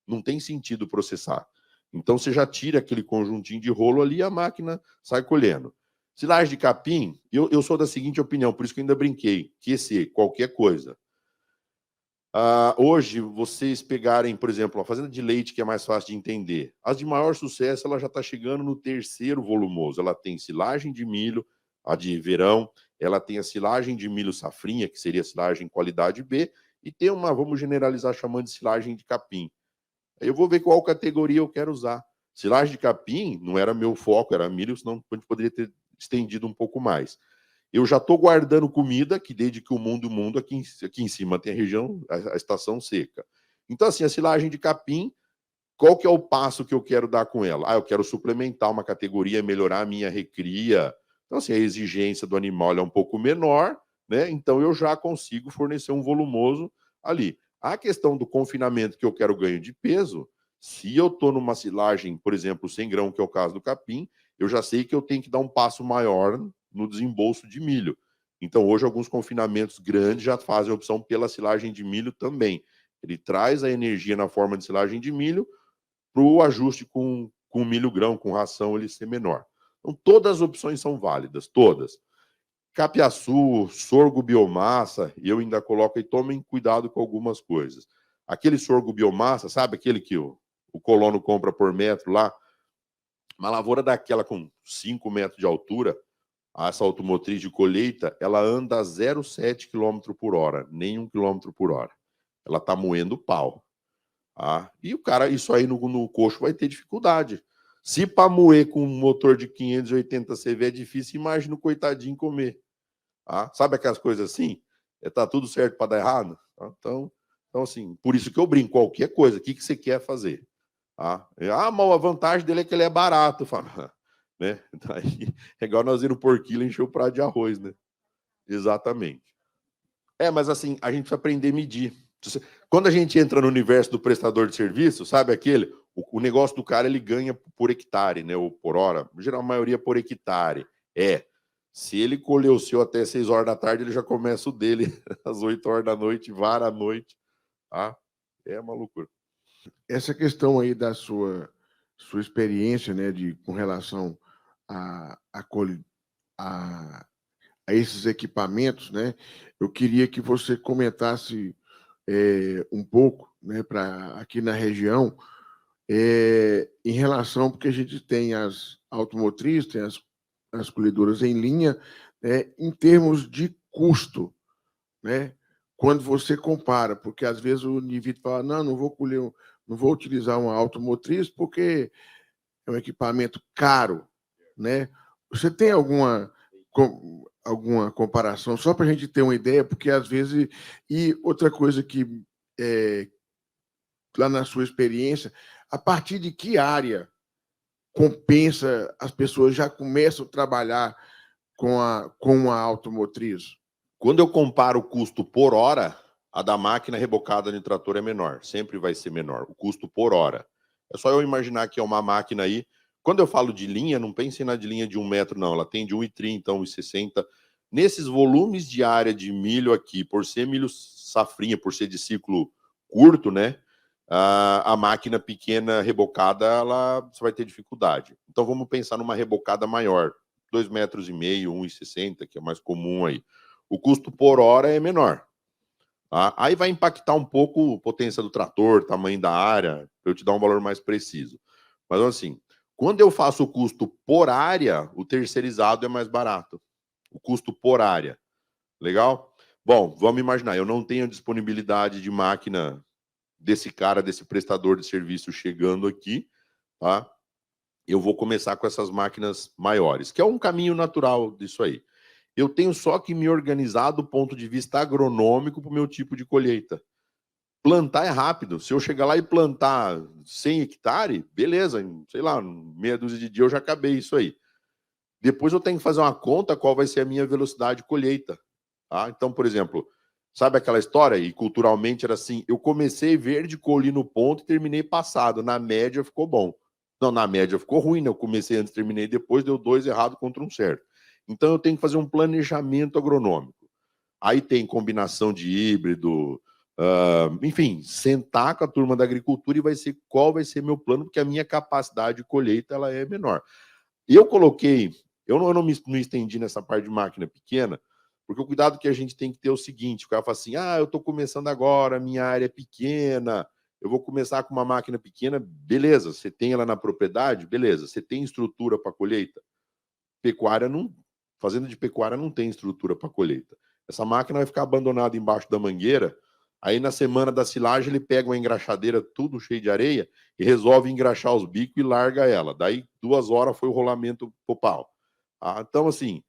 Não tem sentido processar. Então, você já tira aquele conjuntinho de rolo ali e a máquina sai colhendo. Silagem de capim, eu sou da seguinte opinião, por isso que eu ainda brinquei, que qualquer coisa. Hoje, vocês pegarem, por exemplo, a fazenda de leite, que é mais fácil de entender, as de maior sucesso, ela já está chegando no 3º volumoso. Ela tem silagem de milho, a de verão, ela tem a silagem de milho safrinha, que seria silagem qualidade B, e tem uma, vamos generalizar, chamando de silagem de capim. Aí eu vou ver qual categoria eu quero usar. Silagem de capim não era meu foco, era milho, senão a gente poderia ter estendido um pouco mais. Eu já estou guardando comida, que desde que o mundo, aqui em cima tem a região, a estação seca. Então, assim, a silagem de capim, qual que é o passo que eu quero dar com ela? Eu quero suplementar uma categoria, melhorar a minha recria. Então, assim, a exigência do animal é um pouco menor, né? Então, eu já consigo fornecer um volumoso ali. A questão do confinamento, que eu quero ganho de peso, se eu estou numa silagem, por exemplo, 100 grãos, que é o caso do capim, eu já sei que eu tenho que dar um passo maior no desembolso de milho. Então, hoje, alguns confinamentos grandes já fazem a opção pela silagem de milho também. Ele traz a energia na forma de silagem de milho para o ajuste com milho grão, com ração, ele ser menor. Então, todas as opções são válidas, todas. Capiaçu, sorgo biomassa, eu ainda coloco aí, tomem cuidado com algumas coisas. Aquele sorgo biomassa, sabe aquele que o colono compra por metro lá? Uma lavoura daquela com 5 metros de altura, essa automotriz de colheita, ela anda a 0,7 km por hora, nem 1 km por hora. Ela está moendo pau. E o cara, isso aí no coxo vai ter dificuldade. Se para moer com um motor de 580 CV é difícil, imagina o coitadinho comer. Sabe aquelas coisas assim? Tá tudo certo para dar errado? Então, assim, por isso que eu brinco, qualquer coisa, o que você quer fazer? Mas a vantagem dele é que ele é barato. Fala, né? Aí, é igual nós ir no porquilo encher o prato de arroz, né? Exatamente. Mas assim, a gente precisa aprender a medir. Quando a gente entra no universo do prestador de serviço, sabe aquele? O negócio do cara, ele ganha por hectare, né? Ou por hora. Em geral, a maioria por hectare. Se ele colheu o seu até 6 horas da tarde, ele já começa o dele às 8 horas da noite, vara à noite. Tá? É uma loucura. Essa questão aí da sua experiência, né, com relação a esses equipamentos, né, eu queria que você comentasse um pouco, né, para aqui na região, em relação, porque a gente tem as automotrizes, tem as colhedoras em linha, né, em termos de custo, né, quando você compara, porque às vezes o indivíduo fala, não vou colher, não vou utilizar uma automotriz porque é um equipamento caro, né? Você tem alguma comparação, só para a gente ter uma ideia, porque às vezes... E outra coisa que, lá na sua experiência, a partir de que área compensa, as pessoas já começam a trabalhar com a automotriz? Quando eu comparo o custo por hora, a da máquina rebocada no trator é menor. Sempre vai ser menor. O custo por hora. É só eu imaginar que é uma máquina aí. Quando eu falo de linha, não pensem na de linha de 1 metro, não. Ela tem de 1,30, 1,60. Nesses volumes de área de milho aqui, por ser milho safrinha, por ser de ciclo curto, né? A máquina pequena rebocada, você vai ter dificuldade. Então vamos pensar numa rebocada maior. 2,5 metros, 1,60, que é mais comum aí. O custo por hora é menor. Tá? Aí vai impactar um pouco a potência do trator, tamanho da área, para eu te dar um valor mais preciso. Mas assim, quando eu faço o custo por área, o terceirizado é mais barato. O custo por área. Legal? Bom, vamos imaginar, eu não tenho disponibilidade de máquina desse prestador de serviço chegando aqui, tá? Eu vou começar com essas máquinas maiores, que é um caminho natural disso aí. Eu tenho só que me organizar do ponto de vista agronômico para o meu tipo de colheita. Plantar é rápido. Se eu chegar lá e plantar 100 hectares, beleza, sei lá, meia dúzia de dias eu já acabei isso aí. Depois eu tenho que fazer uma conta qual vai ser a minha velocidade de colheita. Tá? Então, por exemplo, sabe aquela história? E culturalmente era assim, eu comecei verde, colhi no ponto e terminei passado. Na média ficou bom. Não, na média ficou ruim, né? Eu comecei antes, terminei depois, deu 2 errado contra 1 certo. Então, eu tenho que fazer um planejamento agronômico. Aí tem combinação de híbrido, enfim, sentar com a turma da agricultura e vai ser qual vai ser meu plano, porque a minha capacidade de colheita ela é menor. Eu coloquei, eu não me estendi nessa parte de máquina pequena, porque o cuidado que a gente tem que ter é o seguinte, o cara fala assim, eu estou começando agora, minha área é pequena, eu vou começar com uma máquina pequena, beleza, você tem ela na propriedade, beleza, você tem estrutura para colheita? Pecuária não... Fazenda de pecuária não tem estrutura para colheita. Essa máquina vai ficar abandonada embaixo da mangueira, aí na semana da silagem ele pega uma engraxadeira tudo cheio de areia e resolve engraxar os bicos e larga ela. Daí 2 horas foi o rolamento pro pau. Então, assim,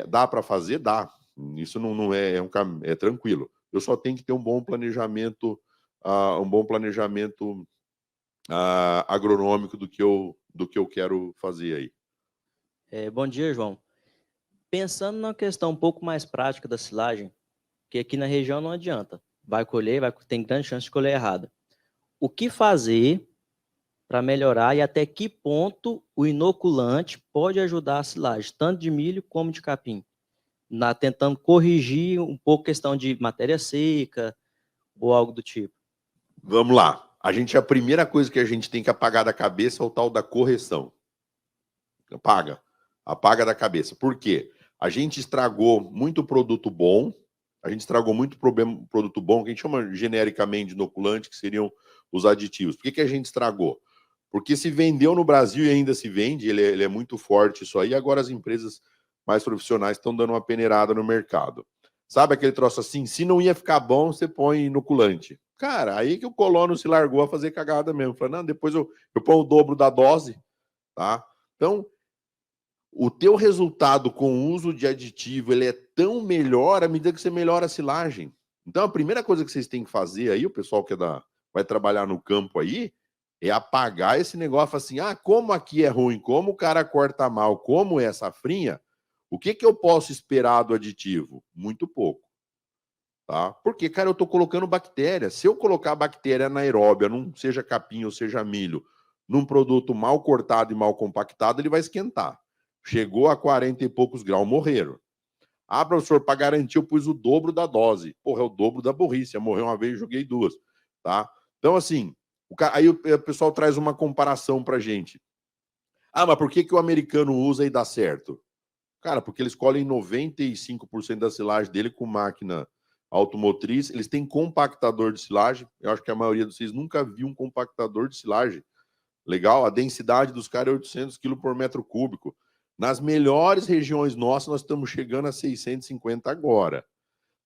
dá para fazer? Dá. Isso não é tranquilo. Eu só tenho que ter um bom planejamento, agronômico do que eu quero fazer aí. Bom dia, João. Pensando na questão um pouco mais prática da silagem, que aqui na região não adianta. Vai colher, tem grande chance de colher errado. O que fazer para melhorar e até que ponto o inoculante pode ajudar a silagem, tanto de milho como de capim? Tentando corrigir um pouco a questão de matéria seca ou algo do tipo. Vamos lá. A primeira coisa que a gente tem que apagar da cabeça é o tal da correção. Apaga da cabeça. Por quê? A gente estragou muito produto bom, produto bom, que a gente chama genericamente de inoculante, que seriam os aditivos. Por que a gente estragou? Porque se vendeu no Brasil e ainda se vende, ele é muito forte isso aí, agora as empresas mais profissionais estão dando uma peneirada no mercado. Sabe aquele troço assim, se não ia ficar bom, você põe inoculante. Cara, aí que o colono se largou a fazer cagada mesmo. Falei, não, depois eu ponho o dobro da dose, tá? Então, o teu resultado com o uso de aditivo, ele é tão melhor à medida que você melhora a silagem. Então, a primeira coisa que vocês têm que fazer aí, o pessoal que vai trabalhar no campo aí, é apagar esse negócio assim, como aqui é ruim, como o cara corta mal, como é safrinha, o que eu posso esperar do aditivo? Muito pouco. Tá? Porque, cara, eu estou colocando bactéria. Se eu colocar bactéria anaeróbia, não seja capim ou seja milho, num produto mal cortado e mal compactado, ele vai esquentar. Chegou a 40 e poucos graus, morreram. Ah, professor, para garantir eu pus o dobro da dose. Porra, é o dobro da burrice. Eu morri uma vez, joguei duas. Tá? Então, assim, aí o pessoal traz uma comparação pra gente. Ah, mas por que o americano usa e dá certo? Cara, porque eles colhem 95% da silagem dele com máquina automotriz. Eles têm compactador de silagem. Eu acho que a maioria de vocês nunca viu um compactador de silagem. Legal? A densidade dos caras é 800 kg por metro cúbico. Nas melhores regiões nossas, nós estamos chegando a 650 agora.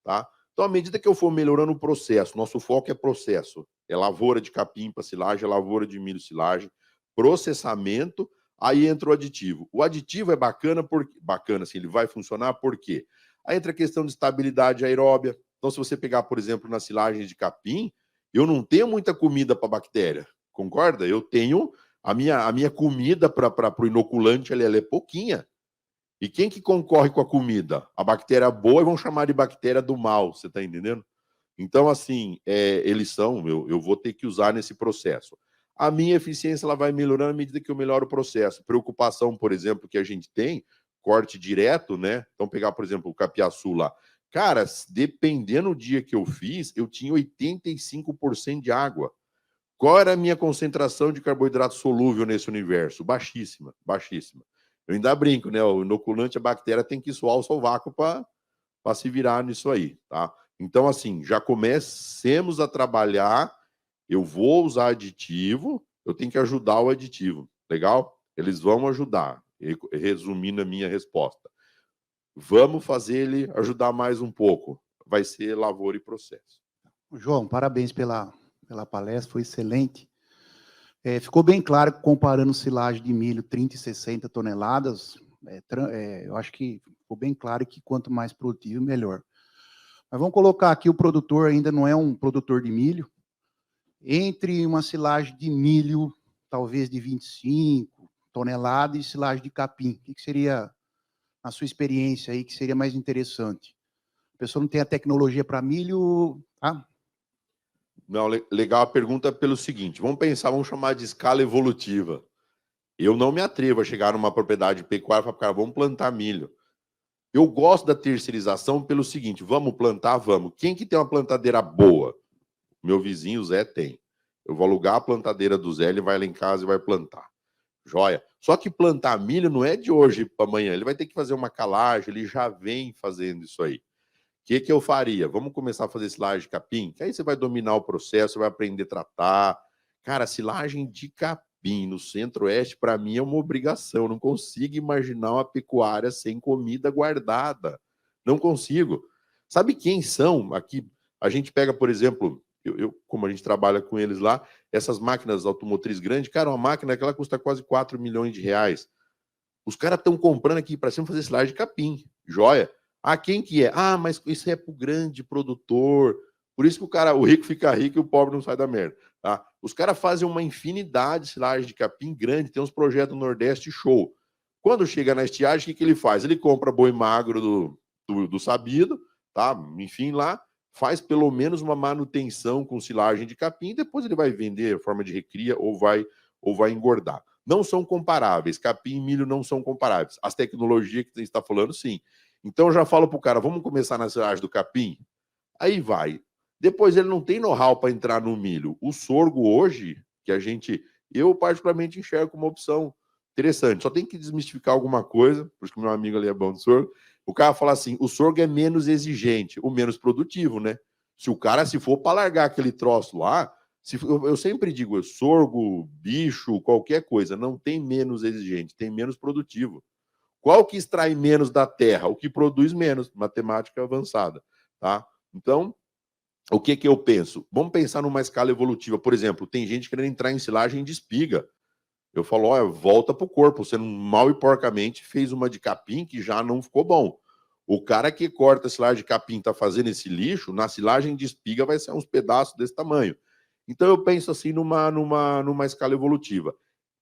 Tá? Então, à medida que eu for melhorando o processo, nosso foco é processo. É lavoura de capim para silagem, é lavoura de milho silagem, processamento, aí entra o aditivo. O aditivo é bacana, assim, ele vai funcionar por quê? Aí entra a questão de estabilidade aeróbia. Então, se você pegar, por exemplo, na silagem de capim, eu não tenho muita comida para bactéria, concorda? Eu tenho a minha comida para o inoculante, ela é pouquinha. E quem que concorre com a comida? A bactéria boa, e vão chamar de bactéria do mal, você está entendendo? Então, assim, eles são, eu vou ter que usar nesse processo. A minha eficiência ela vai melhorando à medida que eu melhoro o processo. Preocupação, por exemplo, que a gente tem, corte direto, né? Então, pegar, por exemplo, o capiaçu lá. Cara, dependendo do dia que eu fiz, eu tinha 85% de água. Qual era a minha concentração de carboidrato solúvel nesse universo? Baixíssima, baixíssima. Eu ainda brinco, né? O inoculante, a bactéria tem que suar o sovaco para se virar nisso aí, tá? Então, assim, já comecemos a trabalhar. Eu vou usar aditivo, eu tenho que ajudar o aditivo, legal? Eles vão ajudar, resumindo a minha resposta. Vamos fazer ele ajudar mais um pouco. Vai ser lavoura e processo. João, parabéns pela palestra, foi excelente. Ficou bem claro que comparando silagem de milho 30 e 60 toneladas, eu acho que ficou bem claro que quanto mais produtivo, melhor. Mas vamos colocar aqui, o produtor ainda não é um produtor de milho. Entre uma silagem de milho, talvez de 25 toneladas, e silagem de capim, o que seria, a sua experiência aí, que seria mais interessante? A pessoa não tem a tecnologia para milho, tá? Não, legal a pergunta pelo seguinte, vamos chamar de escala evolutiva. Eu não me atrevo a chegar numa propriedade pecuária e falar, cara, vamos plantar milho. Eu gosto da terceirização pelo seguinte, vamos plantar, vamos. Quem que tem uma plantadeira boa? Meu vizinho, o Zé, tem. Eu vou alugar a plantadeira do Zé, ele vai lá em casa e vai plantar. Joia. Só que plantar milho não é de hoje para amanhã. Ele vai ter que fazer uma calagem, ele já vem fazendo isso aí. O que eu faria? Vamos começar a fazer silagem de capim? Que aí você vai dominar o processo, vai aprender a tratar. Cara, silagem de capim no Centro-Oeste, para mim, é uma obrigação. Eu não consigo imaginar uma pecuária sem comida guardada. Não consigo. Sabe quem são? Aqui, a gente pega, por exemplo, como a gente trabalha com eles lá, essas máquinas automotriz grandes, cara, uma máquina que ela custa quase 4 milhões de reais. Os caras estão comprando aqui para cima fazer silagem de capim. Joia. Ah, quem que é? Ah, mas isso é pro grande produtor. Por isso que o rico fica rico e o pobre não sai da merda. Tá? Os caras fazem uma infinidade de silagem de capim grande, tem uns projetos no Nordeste show. Quando chega na estiagem, o que ele faz? Ele compra boi magro do sabido, tá? Enfim, lá, faz pelo menos uma manutenção com silagem de capim, depois ele vai vender em forma de recria ou vai engordar. Não são comparáveis. Capim e milho não são comparáveis. As tecnologias que você está falando, sim. Então eu já falo pro cara, vamos começar na silagem do capim? Aí vai. Depois ele não tem know-how para entrar no milho. O sorgo hoje, eu particularmente enxergo como uma opção interessante. Só tem que desmistificar alguma coisa, porque meu amigo ali é bom de sorgo. O cara fala assim, o sorgo é menos exigente, o menos produtivo, né? Se for para largar aquele troço lá, eu sempre digo, sorgo, bicho, qualquer coisa, não tem menos exigente, tem menos produtivo. Qual que extrai menos da terra? O que produz menos, matemática avançada, tá? Então, o que eu penso? Vamos pensar numa escala evolutiva. Por exemplo, tem gente querendo entrar em silagem de espiga. Eu falo, olha, volta pro corpo. Você mal e porcamente fez uma de capim que já não ficou bom. O cara que corta a silagem de capim tá fazendo esse lixo, na silagem de espiga vai ser uns pedaços desse tamanho. Então eu penso assim numa escala evolutiva.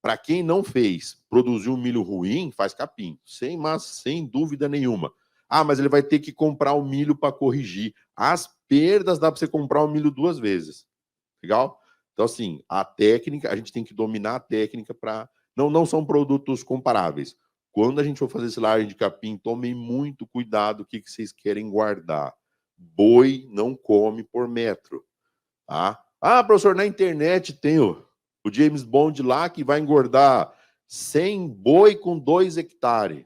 Para quem não fez, produziu um milho ruim, faz capim, sem dúvida nenhuma. Ah, mas ele vai ter que comprar o milho para corrigir. As perdas dá para você comprar o milho 2 vezes. Legal? Então, assim, a técnica, a gente tem que dominar a técnica para... Não são produtos comparáveis. Quando a gente for fazer silagem de capim, tomem muito cuidado o que vocês querem guardar. Boi não come por metro. Tá? Ah, professor, na internet tem o James Bond lá que vai engordar 100 boi com 2 hectares.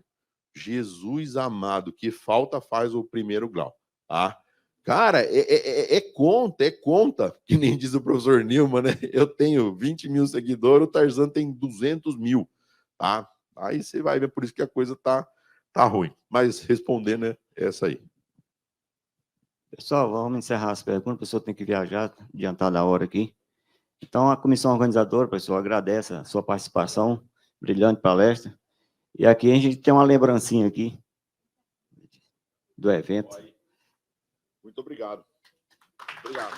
Jesus amado, que falta faz o primeiro grau. Tá? Cara, é conta, que nem diz o professor Nilma, né? Eu tenho 20 mil seguidores, o Tarzan tem 200 mil, tá? Aí você vai ver, por isso que a coisa tá ruim. Mas respondendo, é essa aí. Pessoal, vamos encerrar as perguntas, o pessoal tem que viajar, adiantar da hora aqui. Então, a comissão organizadora, pessoal, agradece a sua participação, brilhante palestra. E aqui a gente tem uma lembrancinha aqui do evento. Muito obrigado. Obrigado.